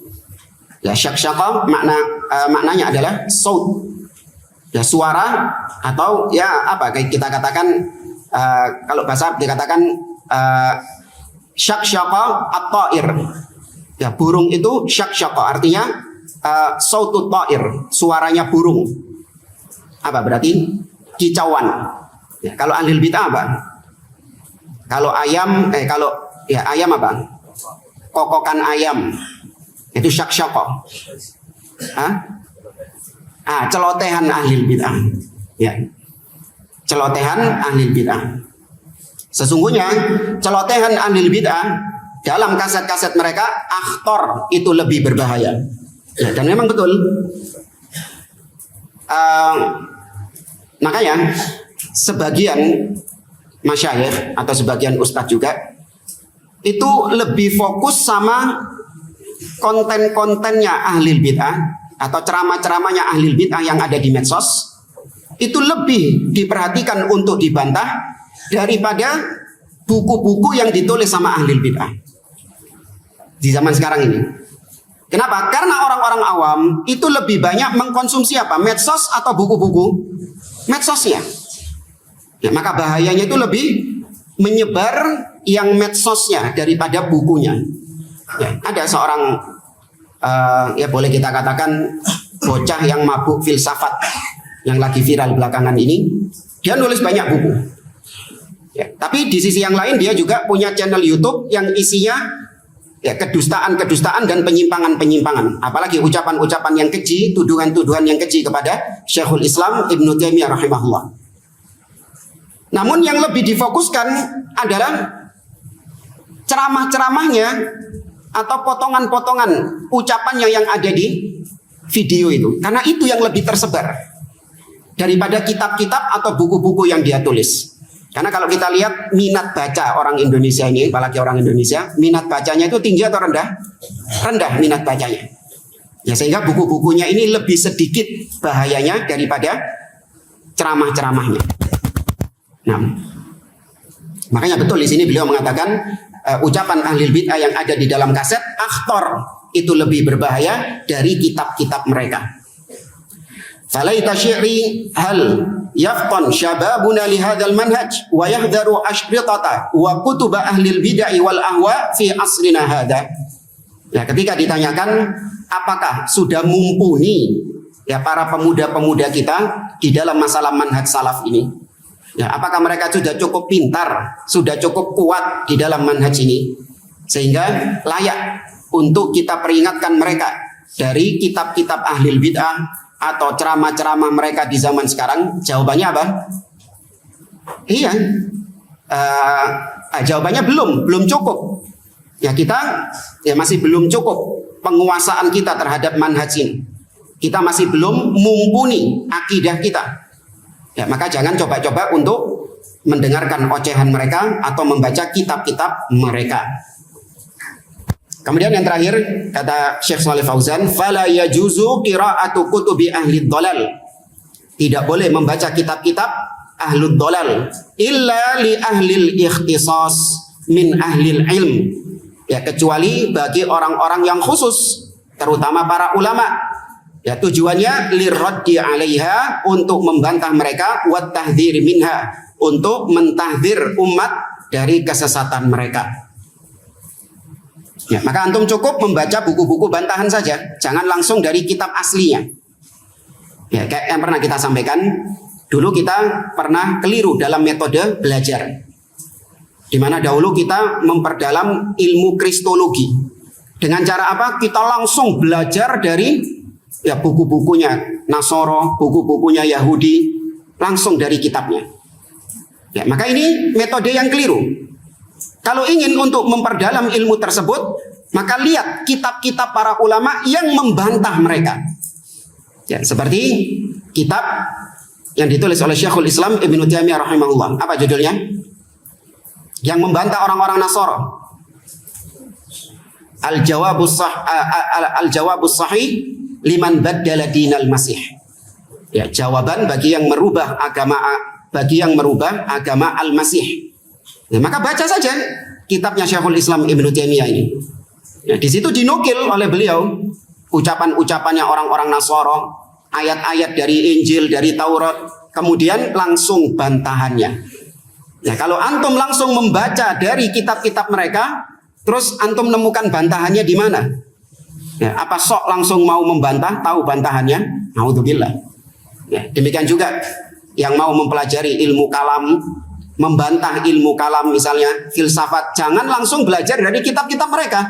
Ya, syaqsyaqah maknanya adalah saut. Ya, suara atau ya apa kayak kita katakan kalau bahasa dikatakan syaqsyaqah at-ta'ir. Ya, burung itu syaqsyaqah artinya sautut ta'ir, suaranya burung. Apa berarti? Kicauan. Ya, kalau ahlul bid'ah apa? Kalau ayam kalau ya ayam apa? Kokokan ayam. Itu syaqsyaqah. Celotehan ahlul bid'ah. Ya. Celotehan ahlul bid'ah. Sesungguhnya celotehan ahlul bid'ah dalam kaset-kaset mereka akhtar itu lebih berbahaya. Ya, dan memang betul. Makanya sebagian masyayikh atau sebagian ustadz juga itu lebih fokus sama konten-kontennya ahlul bid'ah atau ceramah-ceramahnya ahlul bid'ah yang ada di medsos. Itu lebih diperhatikan untuk dibantah daripada buku-buku yang ditulis sama ahlul bid'ah di zaman sekarang ini. Kenapa? Karena orang-orang awam itu lebih banyak mengkonsumsi apa? Medsos atau buku-buku? Medsosnya. Ya, maka bahayanya itu lebih menyebar yang medsosnya daripada bukunya. Ya, ada seorang ya boleh kita katakan bocah yang mabuk filsafat yang lagi viral belakangan ini. Dia nulis banyak buku. Ya, tapi di sisi yang lain dia juga punya channel YouTube yang isinya Ya, kedustaan-kedustaan dan penyimpangan-penyimpangan. Apalagi ucapan-ucapan yang keji, tuduhan-tuduhan yang keji kepada Syekhul Islam Ibnu Taimiyah rahimahullah. Namun yang lebih difokuskan adalah ceramah-ceramahnya atau potongan-potongan ucapannya yang ada di video itu. Karena itu yang lebih tersebar daripada kitab-kitab atau buku-buku yang dia tulis. Karena kalau kita lihat minat baca orang Indonesia ini, apalagi orang Indonesia, minat bacanya itu tinggi atau rendah? Rendah minat bacanya. Ya, sehingga buku-bukunya ini lebih sedikit bahayanya daripada ceramah-ceramahnya. Nah, makanya betul di sini beliau mengatakan ucapan ahli bid'ah yang ada di dalam kaset akhtar itu lebih berbahaya dari kitab-kitab mereka. Falaita syi'ri hal yaftan syababuna li hadzal manhaj wa yahdharu ashritata wa kutuba ahli bid'ah wal ahwa fi asrina hadza. Ya, ketika ditanyakan apakah sudah mumpuni ya para pemuda-pemuda kita di dalam masalah manhaj salaf ini? Ya, apakah mereka sudah cukup pintar, sudah cukup kuat di dalam manhaj ini sehingga layak untuk kita peringatkan mereka dari kitab-kitab ahli bid'ah atau ceramah-ceramah mereka di zaman sekarang? Jawabannya apa? Iya. Jawabannya belum cukup. Ya, kita ya masih belum cukup penguasaan kita terhadap manhaj ini. Kita masih belum mumpuni akidah kita. Ya, maka jangan coba-coba untuk mendengarkan ocehan mereka atau membaca kitab-kitab mereka. Kemudian yang terakhir kata Syekh Shalih Fauzan, fala yajuzu qira'atu kutubi ahli dhalal. Tidak boleh membaca kitab-kitab ahli dhalal illa li ahli ikhtisas min ahli ilm. Ya, kecuali bagi orang-orang yang khusus, terutama para ulama. Ya, tujuannya lirraddi 'alaiha, untuk membantah mereka, wa tahdhir minha, untuk mentahdzir umat dari kesesatan mereka. Ya, maka antum cukup membaca buku-buku bantahan saja, jangan langsung dari kitab aslinya. Ya, kayak yang pernah kita sampaikan, dulu kita pernah keliru dalam metode belajar. Di mana dahulu kita memperdalam ilmu kristologi. Dengan cara apa? Kita langsung belajar dari ya buku-bukunya Nasoro, buku-bukunya Yahudi, langsung dari kitabnya. Ya, maka ini metode yang keliru. Kalau ingin untuk memperdalam ilmu tersebut, maka lihat kitab-kitab para ulama yang membantah mereka. Ya, seperti kitab yang ditulis oleh Syekhul Islam Ibnu Taimiyah rahimahullah. Apa judulnya? Yang membantah orang-orang Nasara. Al-Jawabus Sahih liman baddala dinal Masih. Ya, jawaban bagi yang merubah agama Al-Masih. Ya, maka baca saja kitabnya Syekhul Islam Ibnu Taimiyah ini. Ya, di situ dinukil oleh beliau ucapan-ucapannya orang-orang Nasara, ayat-ayat dari Injil, dari Taurat, kemudian langsung bantahannya. Ya, kalau antum langsung membaca dari kitab-kitab mereka, terus antum menemukan bantahannya di mana? Ya, apa sok langsung mau membantah, tahu bantahannya? Naudzubillah. Ya, demikian juga yang mau mempelajari ilmu kalam, membantah ilmu kalam misalnya filsafat, jangan langsung belajar dari kitab-kitab mereka.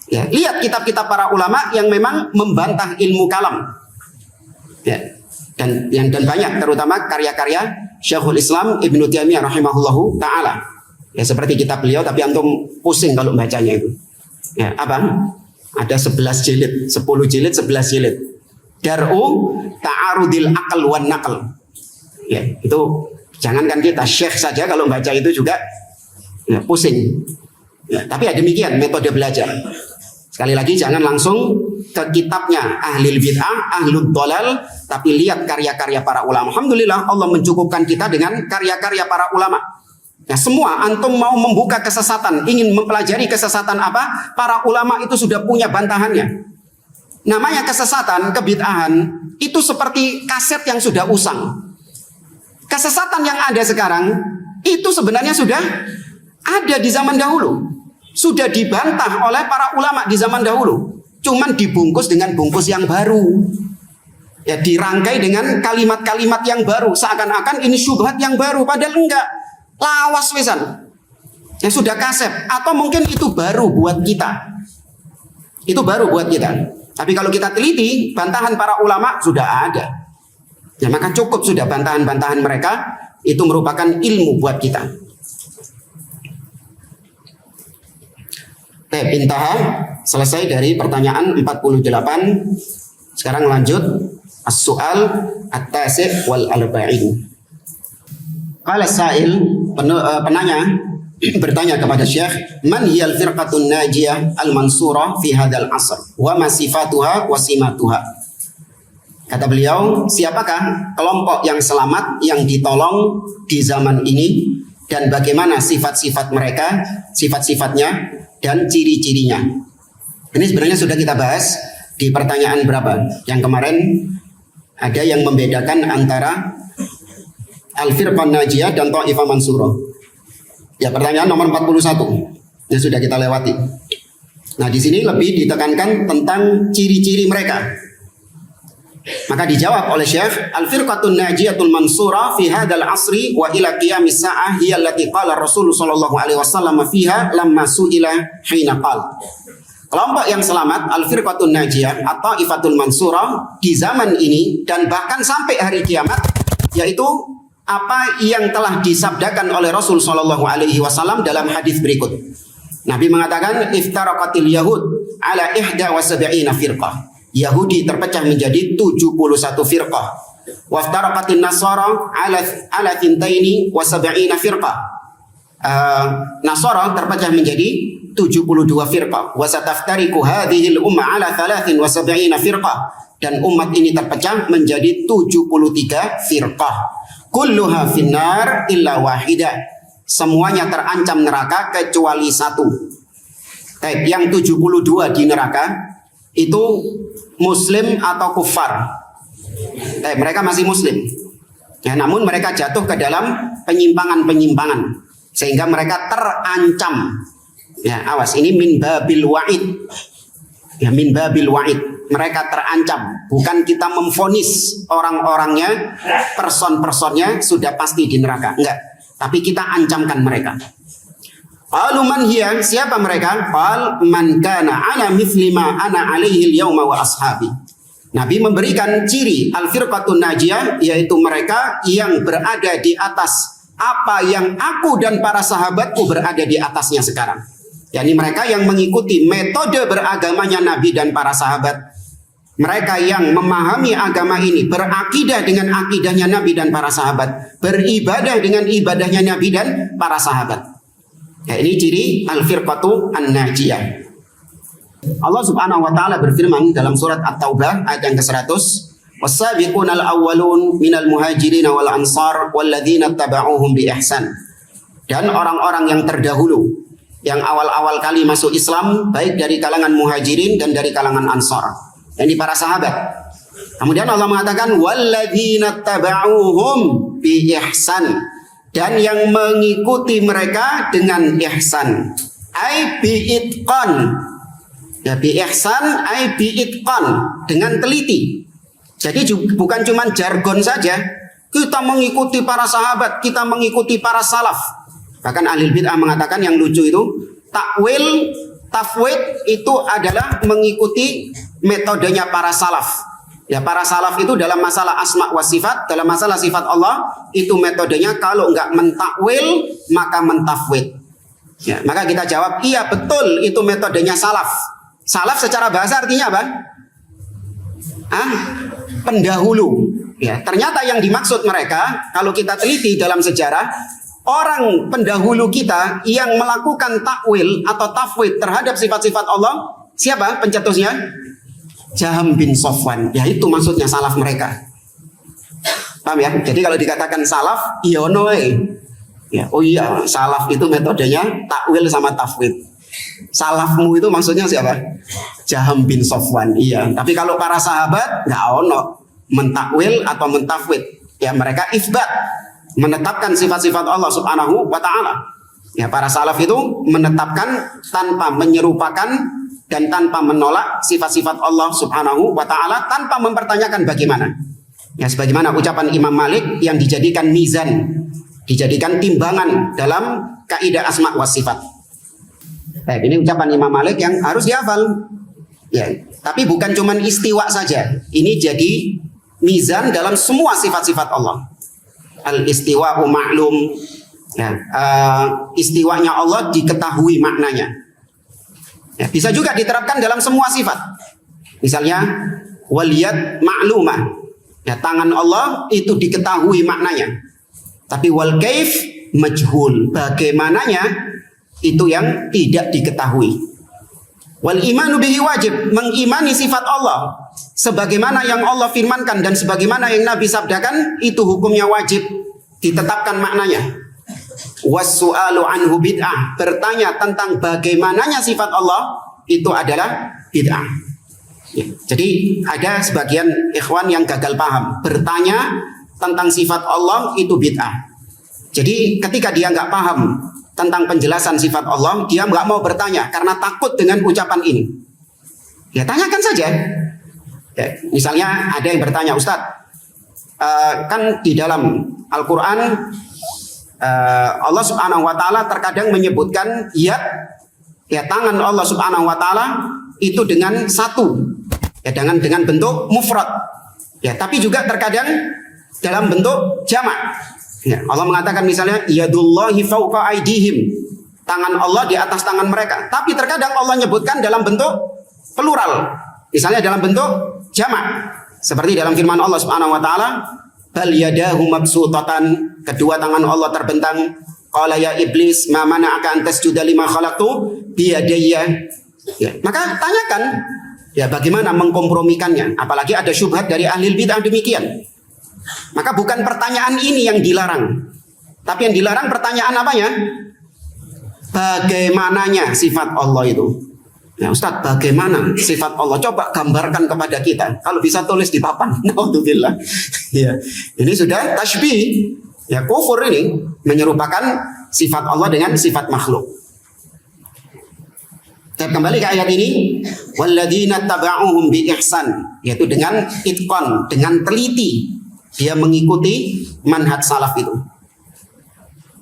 Ya, lihat kitab-kitab para ulama yang memang membantah ilmu kalam. Ya, dan banyak, terutama karya-karya Syekhul Islam Ibnu Taimiyah rahimahullahu taala. Ya, seperti kitab beliau, tapi antum pusing kalau bacanya itu. Ya, apa? Ada 11 jilid, 10 jilid, 11 jilid. Dar'u ta'arudil aql wan naql. Ya, itu jangankan kita, syekh saja kalau baca itu juga ya, pusing. Ya, tapi ya demikian metode belajar. Sekali lagi, jangan langsung ke kitabnya ahli bid'ah, ahlud dhalal, tapi lihat karya-karya para ulama. Alhamdulillah Allah mencukupkan kita dengan karya-karya para ulama. Ya, semua antum mau membuka kesesatan, ingin mempelajari kesesatan apa, para ulama itu sudah punya bantahannya. Namanya kesesatan, kebid'ahan, itu seperti kaset yang sudah usang. Kesesatan yang ada sekarang itu sebenarnya sudah ada di zaman dahulu, sudah dibantah oleh para ulama di zaman dahulu, cuman dibungkus dengan bungkus yang baru, ya, dirangkai dengan kalimat-kalimat yang baru, seakan-akan ini syubhat yang baru, padahal enggak, lawas wesan. yang sudah kasep, atau mungkin itu baru buat kita. Itu baru buat kita. Tapi kalau kita teliti, bantahan para ulama sudah ada. Ya, maka cukup sudah bantahan-bantahan mereka, itu merupakan ilmu buat kita. Intaha, selesai dari pertanyaan 48. Sekarang lanjut as-su'al at-tasi' wal arba'in. Qala sa'il, penanya bertanya kepada Syekh, man hiyal firqatun najiyah al-mansurah fi hadzal asr wa ma sifatuha wa simatuha. Kata beliau, siapakah kelompok yang selamat, yang ditolong di zaman ini, dan bagaimana sifat-sifat mereka, sifat-sifatnya dan ciri-cirinya. Ini sebenarnya sudah kita bahas di pertanyaan berapa? Yang kemarin ada yang membedakan antara al-firqah najiyah dan ta'ifah mansurah. Ya, pertanyaan nomor 41. Ini sudah kita lewati. Nah, di sini lebih ditekankan tentang ciri-ciri mereka. Maka dijawab oleh Syekh, al-firqatun najiyatul mansurah fi hadzal asri wa ila qiyamis sa'ah hiya allati qala Rasul sallallahu alaihi wasallam fiha lamma su'ila hina qala. Kelompok yang selamat, al-firqatun najiyah atau ifatul mansurah di zaman ini dan bahkan sampai hari kiamat, yaitu apa yang telah disabdakan oleh Rasul sallallahu alaihi wasallam dalam hadis berikut. Nabi mengatakan, iftaraqatil yahud ala 71 firqah. Yahudi terpecah menjadi 71 firqah. Waftaraqatin nasara ala thintaini wa sab'ina firqah. Nasara terpecah menjadi 72 firqah. Wa sataftariqu hadhil umma ala 73 firqah. Dan umat ini terpecah menjadi 73 firqah. Kulluha finnar illa wahidah. Semuanya terancam neraka kecuali satu. Yang 72 di neraka itu muslim atau kufar. Mereka masih muslim. Ya, namun mereka jatuh ke dalam penyimpangan-penyimpangan sehingga mereka terancam. Ya, awas, ini min babil wa'id. Ya, min babil wa'id. Mereka terancam. Bukan kita memvonis orang-orangnya, person-personnya sudah pasti di neraka. Enggak. Tapi kita ancamkan mereka. Qalu man hiya, siapa mereka? Qal man kana ala mithli ma ana alaihi al-yawma wa ashabi. Nabi memberikan ciri al-firqatun najiyah, yaitu mereka yang berada di atas apa yang aku dan para sahabatku berada di atasnya sekarang. yakni mereka yang mengikuti metode beragamanya Nabi dan para sahabat. Mereka yang memahami agama ini, berakidah dengan akidahnya Nabi dan para sahabat, beribadah dengan ibadahnya Nabi dan para sahabat. Ya, ini ciri al-firqatu an-najiyah. Allah Subhanahu wa taala berfirman dalam surat At-Taubah ayat yang ke-100, "Was-sabiquna al-awwalun minal muhajirin wal ansar walladzina tabauhum bi ihsan." Dan orang-orang yang terdahulu, yang awal-awal kali masuk Islam, baik dari kalangan muhajirin dan dari kalangan ansar, yakni para sahabat. Kemudian Allah mengatakan walladzina tabauhum bi ihsan, dan yang mengikuti mereka dengan ihsan, ai bi itqan. Ya, bi ihsan ai bi itqan, dengan teliti. Jadi bukan cuma jargon saja, kita mengikuti para sahabat, kita mengikuti para salaf. Bahkan ahli bid'ah mengatakan yang lucu itu, takwil, tafwid itu adalah mengikuti metodenya para salaf. Ya, para salaf itu dalam masalah asma wa sifat, dalam masalah sifat Allah, itu metodenya kalau enggak mentakwil maka mentafwid. Ya, maka kita jawab, iya betul, itu metodenya salaf. Salaf secara bahasa artinya apa? Pendahulu. Ya, ternyata yang dimaksud mereka, kalau kita teliti dalam sejarah, orang pendahulu kita yang melakukan takwil atau tafwid terhadap sifat-sifat Allah, siapa pencetusnya? Jaham bin Safwan. Ya, itu maksudnya salaf mereka. Paham ya? Jadi kalau dikatakan salaf, ya, oh iya, salaf itu metodenya takwil sama tafwid. Salafmu itu maksudnya siapa? Jaham bin Safwan. Iya. Tapi kalau para sahabat nggak ono mentakwil atau mentafwid. Ya, mereka isbat, menetapkan sifat-sifat Allah Subhanahu wa taala. Ya, para salaf itu menetapkan tanpa menyerupakan dan tanpa menolak sifat-sifat Allah Subhanahu wa taala, tanpa mempertanyakan bagaimana. Ya, sebagaimana ucapan Imam Malik yang dijadikan mizan, dijadikan timbangan dalam kaidah asma wa sifat. Ini ucapan Imam Malik yang harus dihafal. Ya, tapi bukan cuma istiwa saja. Ini jadi mizan dalam semua sifat-sifat Allah. Al-istiwa'u ma'lum. Ya, istiwanya Allah diketahui maknanya. Ya, bisa juga diterapkan dalam semua sifat. Misalnya waliyad ma'lumah. Ya, tangan Allah itu diketahui maknanya. Tapi wal kaif majhul. Bagaimananya itu yang tidak diketahui. Wal imanu bihi wajib. Mengimani sifat Allah sebagaimana yang Allah firmankan dan sebagaimana yang Nabi sabdakan, itu hukumnya wajib ditetapkan maknanya. Was-su'alu anhu bid'ah. Bertanya tentang bagaimananya sifat Allah itu adalah bid'ah. Ya, jadi ada sebagian ikhwan yang gagal paham. Bertanya tentang sifat Allah itu bid'ah. Jadi ketika dia nggak paham tentang penjelasan sifat Allah, dia nggak mau bertanya karena takut dengan ucapan ini. Ya tanyakan saja. Ya, misalnya ada yang bertanya, Ustadz, kan di dalam Al-Quran Allah Subhanahu wa taala terkadang menyebutkan yad, ya tangan Allah Subhanahu wa taala itu dengan satu, ya dengan bentuk mufrad. Ya, tapi juga terkadang dalam bentuk jamak. Ya, Allah mengatakan misalnya yadullahi fawqa aydihim, tangan Allah di atas tangan mereka. Tapi terkadang Allah menyebutkan dalam bentuk plural. Misalnya dalam bentuk jamak. Seperti dalam firman Allah Subhanahu wa taala, bal yadahu mabsutatan, kedua tangan Allah terbentang. Qala ya iblis ma mana'aka an tasjuda lima khalaqtu biyadayya. Ya, maka tanyakan ya bagaimana mengkompromikannya, apalagi ada syubhat dari ahli bid'ah demikian. Maka bukan pertanyaan ini yang dilarang, tapi yang dilarang pertanyaan apanya? Bagaimananya sifat Allah itu. Ya Ustadz, bagaimana sifat Allah? Coba gambarkan kepada kita. Kalau bisa tulis di papan. Naudzubillah. Ya, ini sudah tasybih. Ya, kufur ini menyerupakan sifat Allah dengan sifat makhluk. Kita kembali ke ayat ini, walladzina taba'uhum bi ihsan, yaitu dengan itqan, dengan teliti dia mengikuti manhaj salaf itu.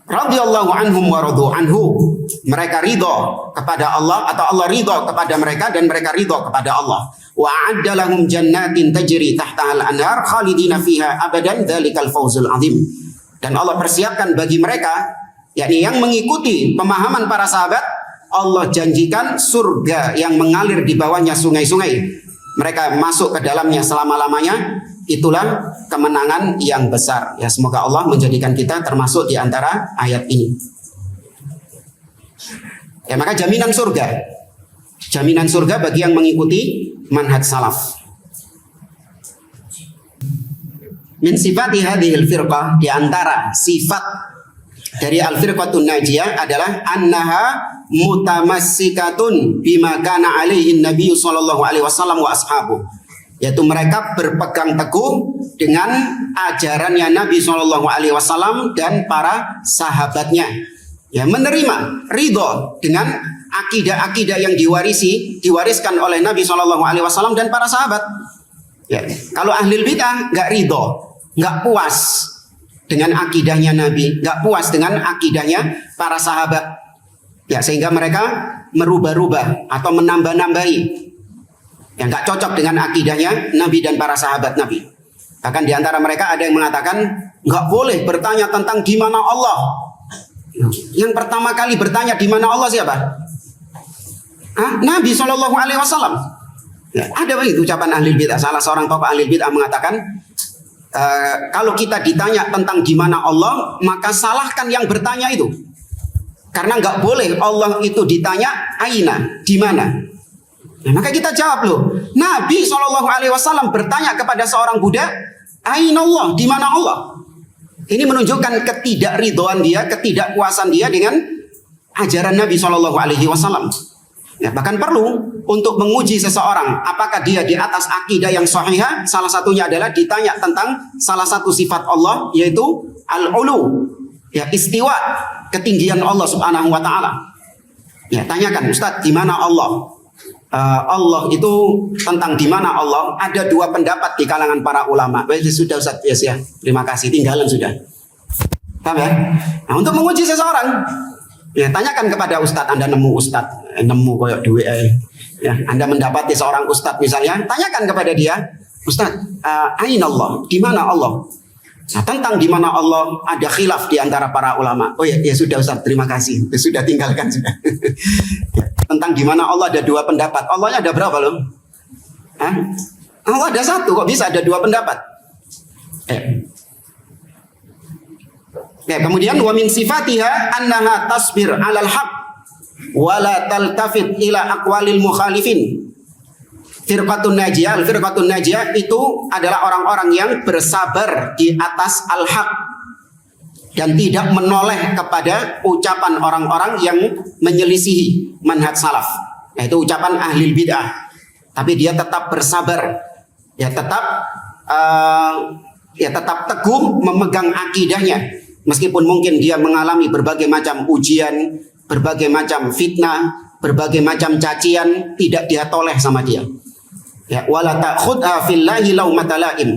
Radhiyallahu anhum wa radu anhu. Mereka ridho kepada Allah atau Allah ridho kepada mereka dan mereka ridho kepada Allah. Wa a'adda lahum jannatin tajri tahtaha al-anhar khalidina fiha abadan dzalikal fawzul azim. Dan Allah persiapkan bagi mereka, yakni yang mengikuti pemahaman para sahabat, Allah janjikan surga yang mengalir di bawahnya sungai-sungai. Mereka masuk ke dalamnya selama-lamanya. Itulah kemenangan yang besar. Ya, semoga Allah menjadikan kita termasuk di antara ayat ini. Ya, maka jaminan surga. Jaminan surga bagi yang mengikuti manhaj salaf. Min sifati hadhil firqah, di antara sifat dari al-firqatun najiyah adalah annaha mutamassikatun bima kana alaihi Nabi sallallahu alaihi wasallam wa ashabu, yaitu mereka berpegang teguh dengan ajarannya Nabi sallallahu alaihi wasallam dan para sahabatnya. Ya, menerima ridho dengan akidah-akidah yang diwariskan oleh Nabi sallallahu alaihi wasallam dan para sahabat. Ya, kalau ahli bid'ah nggak ridho, nggak puas dengan akidahnya Nabi, nggak puas dengan akidahnya para sahabat, ya sehingga mereka merubah-rubah atau menambah-nambahi yang nggak cocok dengan akidahnya Nabi dan para sahabat Nabi. Bahkan di antara mereka ada yang mengatakan nggak boleh bertanya tentang di mana Allah. Yang pertama kali bertanya di mana Allah siapa? Nabi Shallallahu Alaihi Wasallam. Ya, ada begitu ucapan ahli bid'ah. Salah seorang tokoh ahli bid'ah mengatakan, kalau kita ditanya tentang di mana Allah, maka salahkan yang bertanya itu. Karena nggak boleh Allah itu ditanya aina, di mana. Nah, maka kita jawab loh, Nabi Shallallahu Alaihi Wasallam bertanya kepada seorang budak, aina Allah, di mana Allah. Ini menunjukkan ketidakridhoan dia, ketidakpuasan dia dengan ajaran Nabi Shallallahu Alaihi Wasallam. Ya, bahkan perlu untuk menguji seseorang apakah dia di atas akidah yang sahihah. Salah satunya adalah ditanya tentang salah satu sifat Allah, yaitu al-ulu, ya istiwa, ketinggian Allah Subhanahu wa taala. Ya, tanyakan, Ustadz, di mana Allah? Allah itu tentang di mana Allah ada dua pendapat di kalangan para ulama. Baik, sudah Ustadz, yes, ya. Terima kasih, tinggalan sudah. Paham ya? Nah, untuk menguji seseorang, Ya, tanyakan kepada ustadz, Anda nemu ustadz, nemu koyok duit, ya, Anda mendapati seorang ustadz misalnya, tanyakan kepada dia, Ustadz, aina Allah, di mana Allah? Nah, tentang di mana Allah ada khilaf di antara para ulama. Oh ya, ya sudah Ustadz, terima kasih, sudah tinggalkan sudah. Ya, tentang di mana Allah ada dua pendapat. Allahnya ada berapa loh? Allah ada satu, kok bisa ada dua pendapat? Ya, kemudian wa min sifatiha annaha tasbir 'alal haq wa la taltafit ila aqwalil mukhalifin. Firqatun najiyah, firqatun najiyah itu adalah orang-orang yang bersabar di atas al-haq dan tidak menoleh kepada ucapan orang-orang yang menyelisihi manhaj salaf. Yaitu ucapan ahli bid'ah. Tapi dia tetap bersabar, ya tetap teguh memegang akidahnya. Meskipun mungkin dia mengalami berbagai macam ujian, berbagai macam fitnah, berbagai macam cacian, tidak dia toleh sama dia. Ya, wala ta'khudha fillahi laumata laim.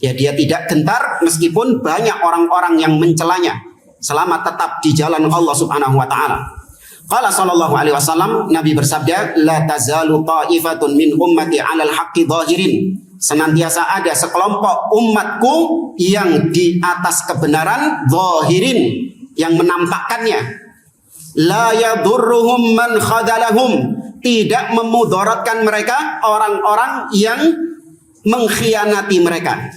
Ya, dia tidak gentar meskipun banyak orang-orang yang mencelanya, selama tetap di jalan Allah Subhanahu wa taala. Qala sallallahu alaihi wasallam, Nabi bersabda, la tazalu ta'ifatun min ummati 'alal haqqi dhahirin. Senantiasa ada sekelompok umatku yang di atas kebenaran, zahirin, yang menampakkannya. La yadurruhum man khadalahum, tidak memudaratkan mereka orang-orang yang mengkhianati mereka.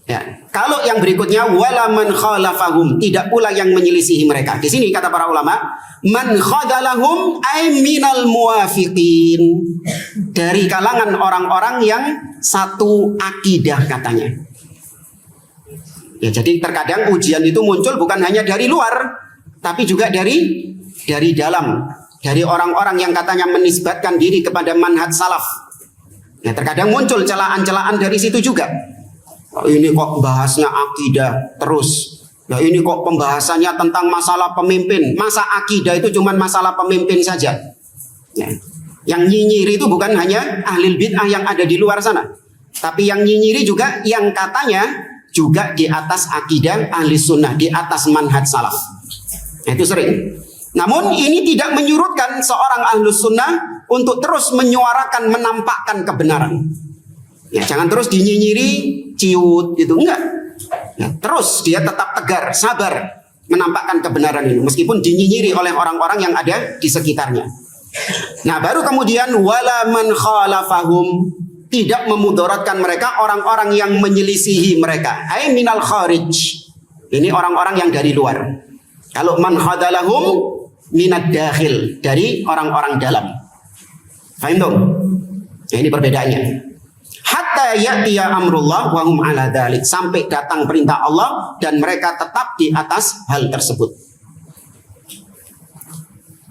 Ya. Kalau yang berikutnya wala man khalafahum, tidak pula yang menyelisihi mereka. Di sini kata para ulama, man khadalahum ay minal muwafiqin, dari kalangan orang-orang yang satu akidah katanya. Ya, jadi terkadang ujian itu muncul bukan hanya dari luar, tapi juga dari dalam, dari orang-orang yang katanya menisbatkan diri kepada manhaj salaf. Ya, terkadang muncul celaan-celaan dari situ juga. Ini kok bahasnya akidah terus. Ya, ini kok pembahasannya tentang masalah pemimpin. Masa akidah itu cuma masalah pemimpin saja? Ya. Yang nyinyiri itu bukan hanya ahli bid'ah yang ada di luar sana, tapi yang nyinyiri juga yang katanya juga di atas akidah ahli sunnah, di atas manhaj salaf. Nah, itu sering. Namun ini tidak menyurutkan seorang ahli sunnah untuk terus menyuarakan, menampakkan kebenaran. Ya, jangan terus dinyinyiri, ciut gitu, enggak. Ya, terus dia tetap tegar, sabar menampakkan kebenaran ini meskipun dinyinyiri oleh orang-orang yang ada di sekitarnya. Nah, baru kemudian wala man khalafahum, tidak memudaratkan mereka orang-orang yang menyelisihi mereka. Ai minal kharij. Ini orang-orang yang dari luar. Kalau man khadalahum minad dakhil, dari orang-orang dalam. Faham dong? Nah, ini perbedaannya. Hatta ya'tiya amrullah wa hum ala dzalik, sampai datang perintah Allah dan mereka tetap di atas hal tersebut.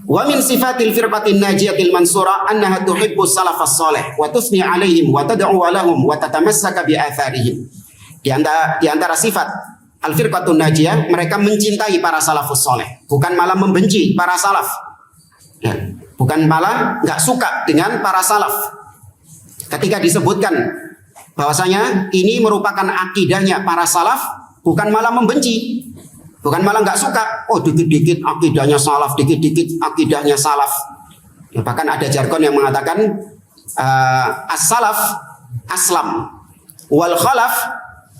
Wa min sifatil firqatin najiyatil mansura annaha tuhibbus salafas salih wa tusni alaihim wa tad'u lahum wa tatamassaka bi atharihim. Di antara sifat al-firqatun najiyah, mereka mencintai para salafus salih, bukan malah membenci para salaf. Ya, bukan malah enggak suka dengan para salaf. Ketika disebutkan bahwasanya ini merupakan akidahnya para salaf, bukan malah membenci, bukan malah nggak suka. Oh, dikit-dikit akidahnya salaf, dikit-dikit akidahnya salaf. Ya, bahkan ada jargon yang mengatakan as-salaf aslam, wal khalaf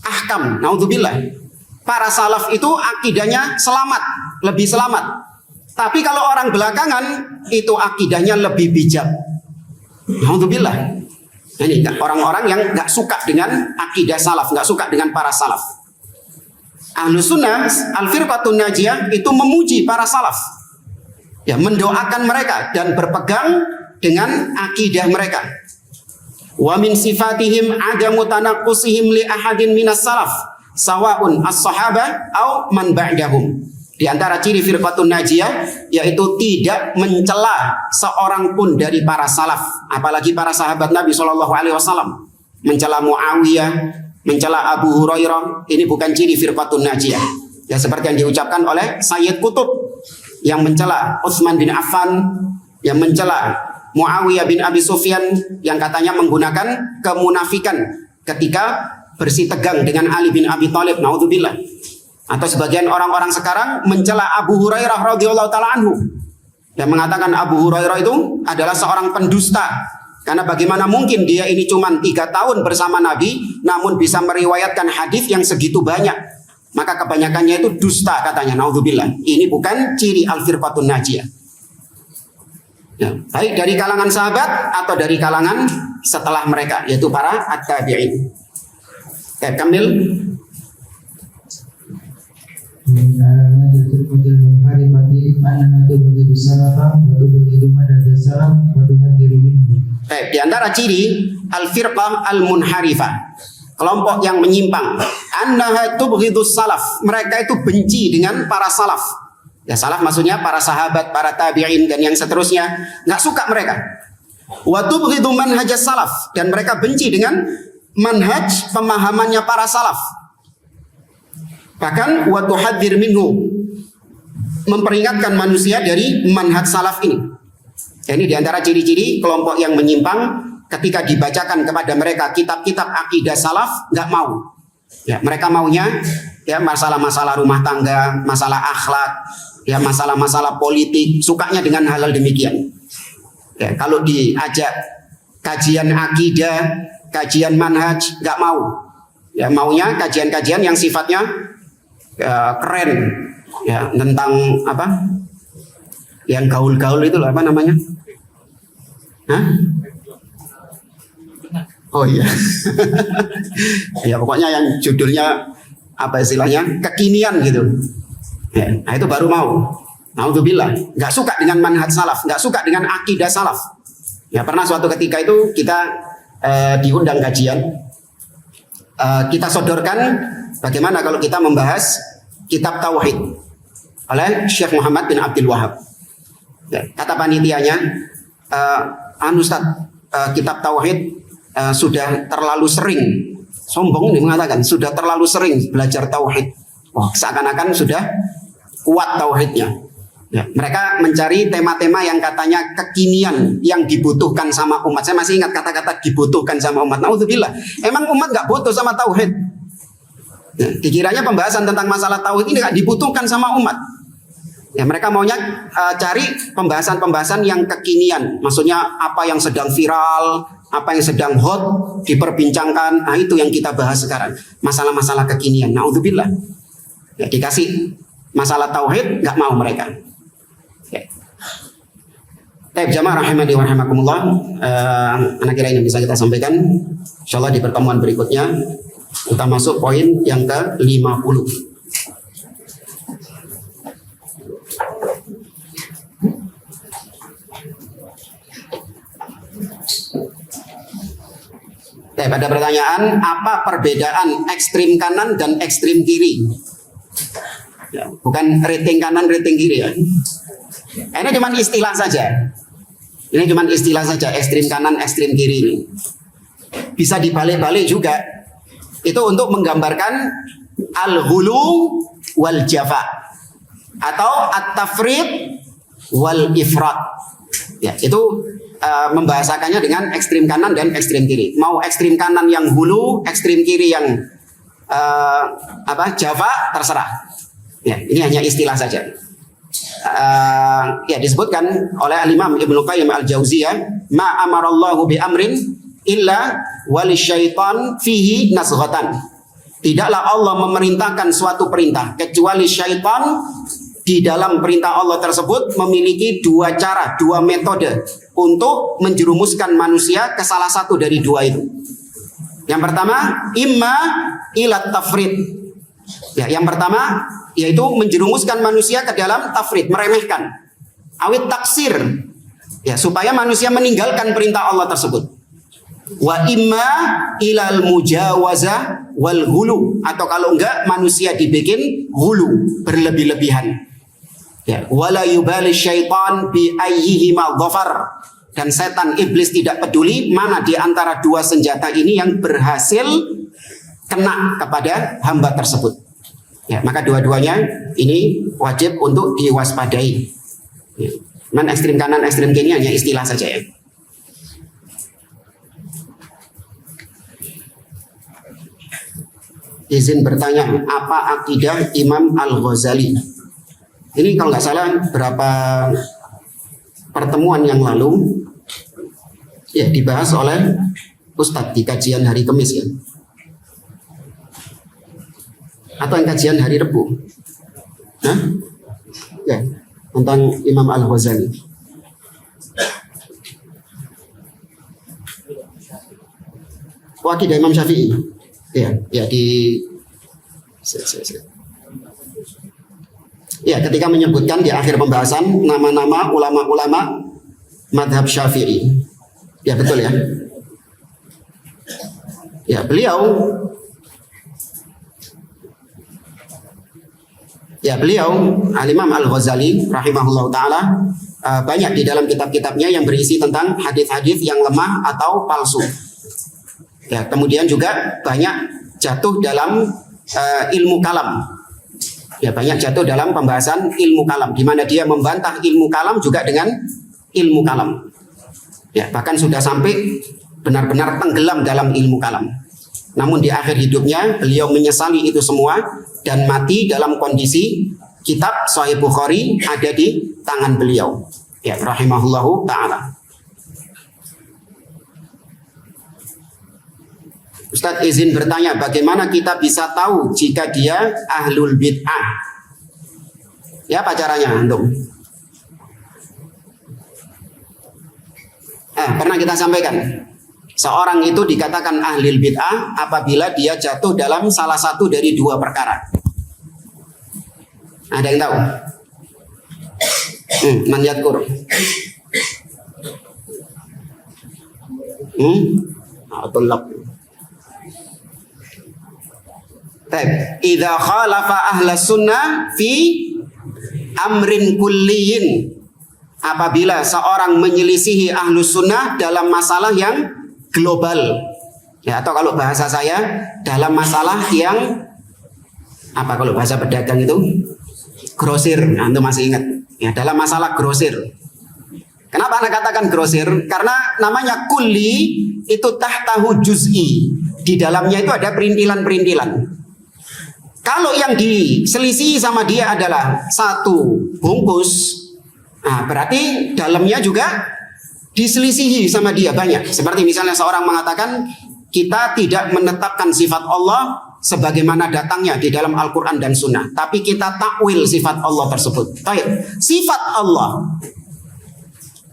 ahkam. Naudzubillah. Para salaf itu akidahnya selamat, lebih selamat. Tapi kalau orang belakangan itu akidahnya lebih bijak. Naudzubillah. Ini orang-orang yang nggak suka dengan akidah salaf, nggak suka dengan para salaf. Ahlus sunnah, al-firqatun najiyah itu memuji para salaf, ya, mendoakan mereka dan berpegang dengan akidah mereka. Wa min sifatihim adamu tanaqqusihim li ahadin minas salaf, sawaun as-sahaba au man ba'dahum. Di antara ciri firqatun najiyah yaitu tidak mencela seorang pun dari para salaf, apalagi para sahabat Nabi SAW. Mencela Muawiyah, mencela Abu Hurairah, ini bukan ciri firqatun najiyah. Ya, seperti yang diucapkan oleh Sayyid Qutb yang mencela Utsman bin Affan, yang mencela Muawiyah bin Abi Sufyan yang katanya menggunakan kemunafikan ketika bersitegang dengan Ali bin Abi Thalib. Naudzubillah. Atau sebagian orang-orang sekarang mencela Abu Hurairah radhiyallahu taala anhu, yang mengatakan Abu Hurairah itu adalah seorang pendusta. Karena bagaimana mungkin dia ini cuma 3 tahun bersama Nabi, namun bisa meriwayatkan hadis yang segitu banyak. Maka kebanyakannya itu dusta katanya. Naudzubillah. Ini bukan ciri al-firqatun najiyah. Ya, baik dari kalangan sahabat atau dari kalangan setelah mereka, yaitu para at-tabi'in. Oke, Kamil. Di antara ciri al-firqah al-munharifah, kelompok yang menyimpang, annaha tubghidus salaf, mereka itu benci dengan para salaf. Ya, salaf maksudnya para sahabat, para tabi'in dan yang seterusnya, nggak suka mereka. Wa tubghidu manhajas salaf, dan mereka benci dengan manhaj pemahamannya para salaf. Bahkan wa tuhadzir minhu, memperingatkan manusia dari manhaj salaf ini. Ini diantara ciri-ciri kelompok yang menyimpang. Ketika dibacakan kepada mereka kitab-kitab akidah salaf, nggak mau. Ya, mereka maunya ya masalah-masalah rumah tangga, masalah akhlak, ya masalah-masalah politik, sukanya dengan hal-hal demikian. Ya, kalau diajak kajian akidah, kajian manhaj, nggak mau. Ya, maunya kajian-kajian yang sifatnya keren, ya tentang apa? Yang gaul-gaul itu apa namanya? Hah? Oh iya. Ya pokoknya yang judulnya apa istilahnya? Kekinian gitu. Ya, nah itu baru mau. Naudzubillah, nggak suka dengan manhaj salaf, nggak suka dengan akidah salaf. Ya pernah suatu ketika itu kita diundang kajian, kita sodorkan bagaimana kalau kita membahas kitab tauhid oleh Syekh Muhammad bin Abdul Wahab. Ya, kata panitianya, Ustaz, kitab tauhid sudah terlalu sering, sombong nih mengatakan sudah terlalu sering belajar tauhid. Wah, seakan-akan sudah kuat tauhidnya. Ya, mereka mencari tema-tema yang katanya kekinian yang dibutuhkan sama umat. Saya masih ingat kata-kata dibutuhkan sama umat. Naudzubillah. Emang umat nggak butuh sama tauhid? Ya, dikiranya pembahasan tentang masalah tauhid ini nggak dibutuhkan sama umat. Ya, mereka maunya cari pembahasan-pembahasan yang kekinian. Maksudnya apa yang sedang viral, apa yang sedang hot diperbincangkan. Nah, itu yang kita bahas sekarang. Masalah-masalah kekinian. Naudzubillah. Ya, dikasih masalah tauhid nggak mau mereka. Ya. Baik, jamaah rahimani wa rahimakumullah. Anak kira ini bisa kita sampaikan. Insyaallah di pertemuan berikutnya kita masuk poin yang ke-50. Pada pertanyaan, apa perbedaan ekstrim kanan dan ekstrim kiri? Ya, bukan rating kanan, rating kiri ya. Ini cuma istilah saja. Ini cuma istilah saja, ekstrim kanan, ekstrim kiri ini. Bisa dibalik-balik juga. Itu untuk menggambarkan al-ghulu wal jafa atau at-tafrid wal ifrat. Ya, itu membahasakannya dengan ekstrim kanan dan ekstrim kiri. Mau ekstrim kanan yang hulu, ekstrim kiri yang Java, terserah. Ya, ini hanya istilah saja. Ya, disebutkan oleh Al-Imam Ibnu Qayyim Al-Jauziyah, ma amarallahu bi amrin illa walisyaitan fihi nazghatan. Tidaklah Allah memerintahkan suatu perintah kecuali syaitan di dalam perintah Allah tersebut memiliki 2 cara, 2 metode untuk menjerumuskan manusia ke salah satu dari 2 itu. Yang pertama, imma ila tafrid. Ya, yang pertama yaitu menjerumuskan manusia ke dalam tafrid, meremehkan. Awit taksir. Ya, supaya manusia meninggalkan perintah Allah tersebut. Wa imma ilal mujawazah wal hulu, atau kalau enggak manusia dibikin hulu, berlebih-lebihan. Ya, wala yubali syaitan bi ayyihima dhafar, dan setan iblis tidak peduli mana di antara 2 senjata ini yang berhasil kena kepada hamba tersebut. Ya, maka dua-duanya ini wajib untuk diwaspadai. Ya, ekstrim kanan, ekstrim kiri hanya istilah saja ya. izin bertanya, apa akidah Imam Al-Ghazali? Ini kalau nggak salah berapa pertemuan yang lalu ya dibahas oleh Ustadz di kajian hari Kamis ya. Atau yang kajian hari Rebu. Hah? Ya, tentang Imam Al-Ghazali. Akidah Imam Syafi'i. Ya di ya ketika menyebutkan di akhir pembahasan nama-nama ulama-ulama madhab Syafi'i. Ya betul ya. Ya beliau Al-Imam Al-Ghazali rahimahullah ta'ala banyak di dalam kitab-kitabnya yang berisi tentang hadis-hadis yang lemah atau palsu. Ya, kemudian juga banyak jatuh dalam ilmu kalam. Ya, banyak jatuh dalam pembahasan ilmu kalam di mana dia membantah ilmu kalam juga dengan ilmu kalam. Ya, bahkan sudah sampai benar-benar tenggelam dalam ilmu kalam. Namun di akhir hidupnya beliau menyesali itu semua dan mati dalam kondisi kitab Sahih Bukhari ada di tangan beliau. Ya, rahimahullahu ta'ala. Ustadz izin bertanya, bagaimana kita bisa tahu jika dia ahlul bid'ah? Ya, apa caranya antum? Pernah kita sampaikan, seorang itu dikatakan ahlul bid'ah apabila dia jatuh dalam salah satu dari dua perkara. Ada yang tahu? Man yadkur. Atulab. Idza khalafa ahlas sunnah fi amrin kulliyin, apabila seorang menyelisihi ahlus sunnah dalam masalah yang global, ya, atau kalau bahasa saya dalam masalah yang apa, kalau bahasa pedagang itu grosir, antum masih ingat ya, dalam masalah grosir. Kenapa anda katakan grosir? Karena namanya kulli itu tahtahu juz'i, di dalamnya itu ada perintilan-perintilan. Kalau yang diselisihi sama dia adalah satu bungkus, nah berarti dalamnya juga diselisihi sama dia banyak. Seperti misalnya seorang mengatakan kita tidak menetapkan sifat Allah sebagaimana datangnya di dalam Al-Quran dan Sunnah, tapi kita takwil sifat Allah tersebut. Baik, sifat Allah.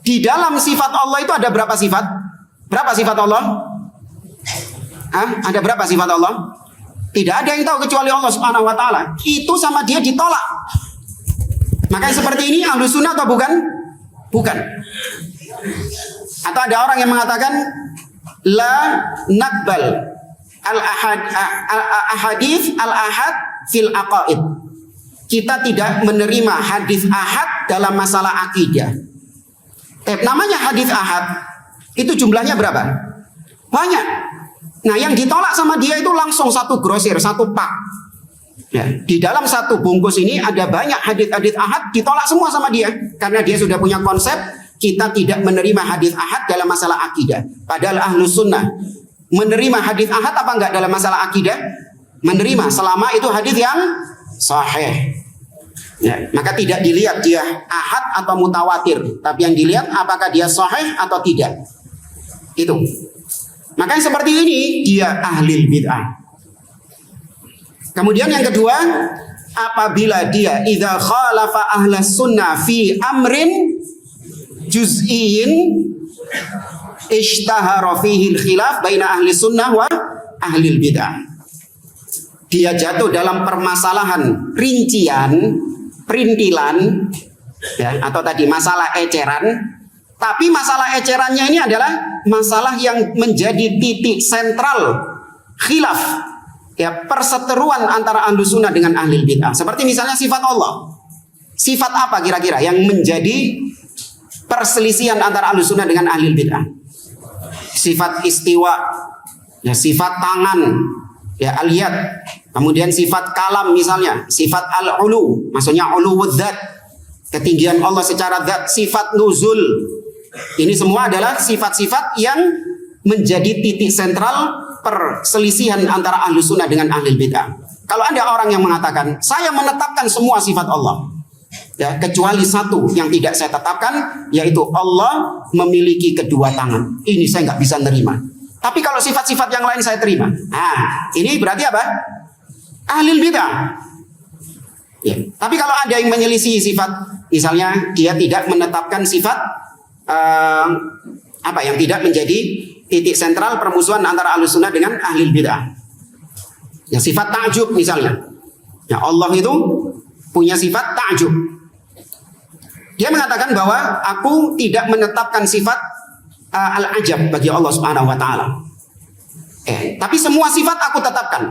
Di dalam sifat Allah itu ada berapa sifat? Berapa sifat Allah? Ada berapa sifat Allah? Tidak ada yang tahu kecuali Allah Subhanahu wa ta'ala. Itu sama dia ditolak. Makanya seperti ini ahlu sunnah atau bukan? Bukan. Atau ada orang yang mengatakan la naqbal al-ahadith al-ahad fil aqaid. Kita tidak menerima hadis ahad dalam masalah akidah. Namanya hadis ahad itu jumlahnya berapa? Banyak. Nah, yang ditolak sama dia itu langsung satu grosir, satu pak. Ya, di dalam satu bungkus ini ada banyak hadis-hadis ahad, ditolak semua sama dia. Karena dia sudah punya konsep, kita tidak menerima hadis ahad dalam masalah akidah. Padahal ahlus sunnah menerima hadis ahad apa enggak dalam masalah akidah? Menerima, selama itu hadis yang sahih. Ya, maka tidak dilihat dia ahad atau mutawatir, tapi yang dilihat apakah dia sahih atau tidak. Itu. Makanya seperti ini dia ahlil bid'ah. Kemudian yang kedua, apabila dia idza khalafa ahlas sunnah fi amrin juz'in ishtahara fihi al-khilaf baina ahli sunnah wa ahlil bid'ah. Dia jatuh dalam permasalahan rincian, perintilan, ya, atau tadi masalah eceran. Tapi masalah ecerannya ini adalah masalah yang menjadi titik sentral khilaf, ya, perseteruan antara ahlu sunnah dengan ahli bid'ah. Seperti misalnya sifat Allah. Sifat apa kira-kira yang menjadi perselisihan antara ahlu sunnah dengan ahli bid'ah? Sifat istiwa, ya, sifat tangan, ya, al-yad. Kemudian sifat kalam misalnya, sifat al-ulu, maksudnya uluwud dzat, ketinggian Allah secara dzat, sifat nuzul. Ini semua adalah sifat-sifat yang menjadi titik sentral perselisihan antara ahli sunnah dengan ahli bid'ah. Kalau ada orang yang mengatakan, saya menetapkan semua sifat Allah, ya, kecuali satu yang tidak saya tetapkan, yaitu Allah memiliki kedua tangan. Ini saya nggak bisa nerima. Tapi kalau sifat-sifat yang lain saya terima. Nah, ini berarti apa? Ahli bid'ah. Ya. Tapi kalau ada yang menyelisih sifat, misalnya dia tidak menetapkan sifat yang tidak menjadi titik sentral permusuhan antara ahli sunnah dengan ahli bid'ah. Ya, sifat ta'jub misalnya. Ya, Allah itu punya sifat ta'jub. Dia mengatakan bahwa aku tidak menetapkan sifat al-ajab bagi Allah Subhanahu wa taala. Tapi semua sifat aku tetapkan.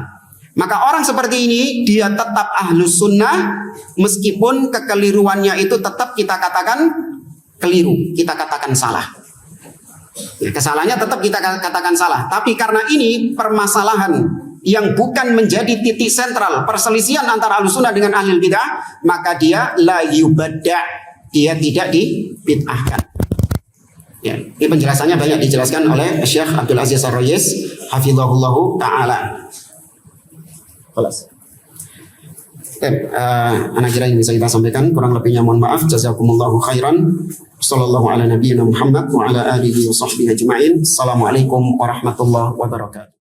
Maka orang seperti ini dia tetap ahlus sunnah meskipun kekeliruannya itu tetap kita katakan keliru, kita katakan salah. Ya, kesalahannya tetap kita katakan salah. Tapi karena ini permasalahan yang bukan menjadi titik sentral perselisihan antara ahlus sunnah dengan ahli bid'ah, maka dia la yubadda', dia tidak dibid'ahkan. Ya, ini penjelasannya banyak dijelaskan oleh Syekh Abdul Aziz Ar-Rayis hafizahullahu taala. Kelas. Anak kira yang bisa kita sampaikan, kurang lebihnya mohon maaf. Jazakumullahu khairan. Sallallahu ala nabiyyina Muhammad wa ala alihi wa sahbihi ajma'in. Assalamualaikum warahmatullahi wabarakatuh.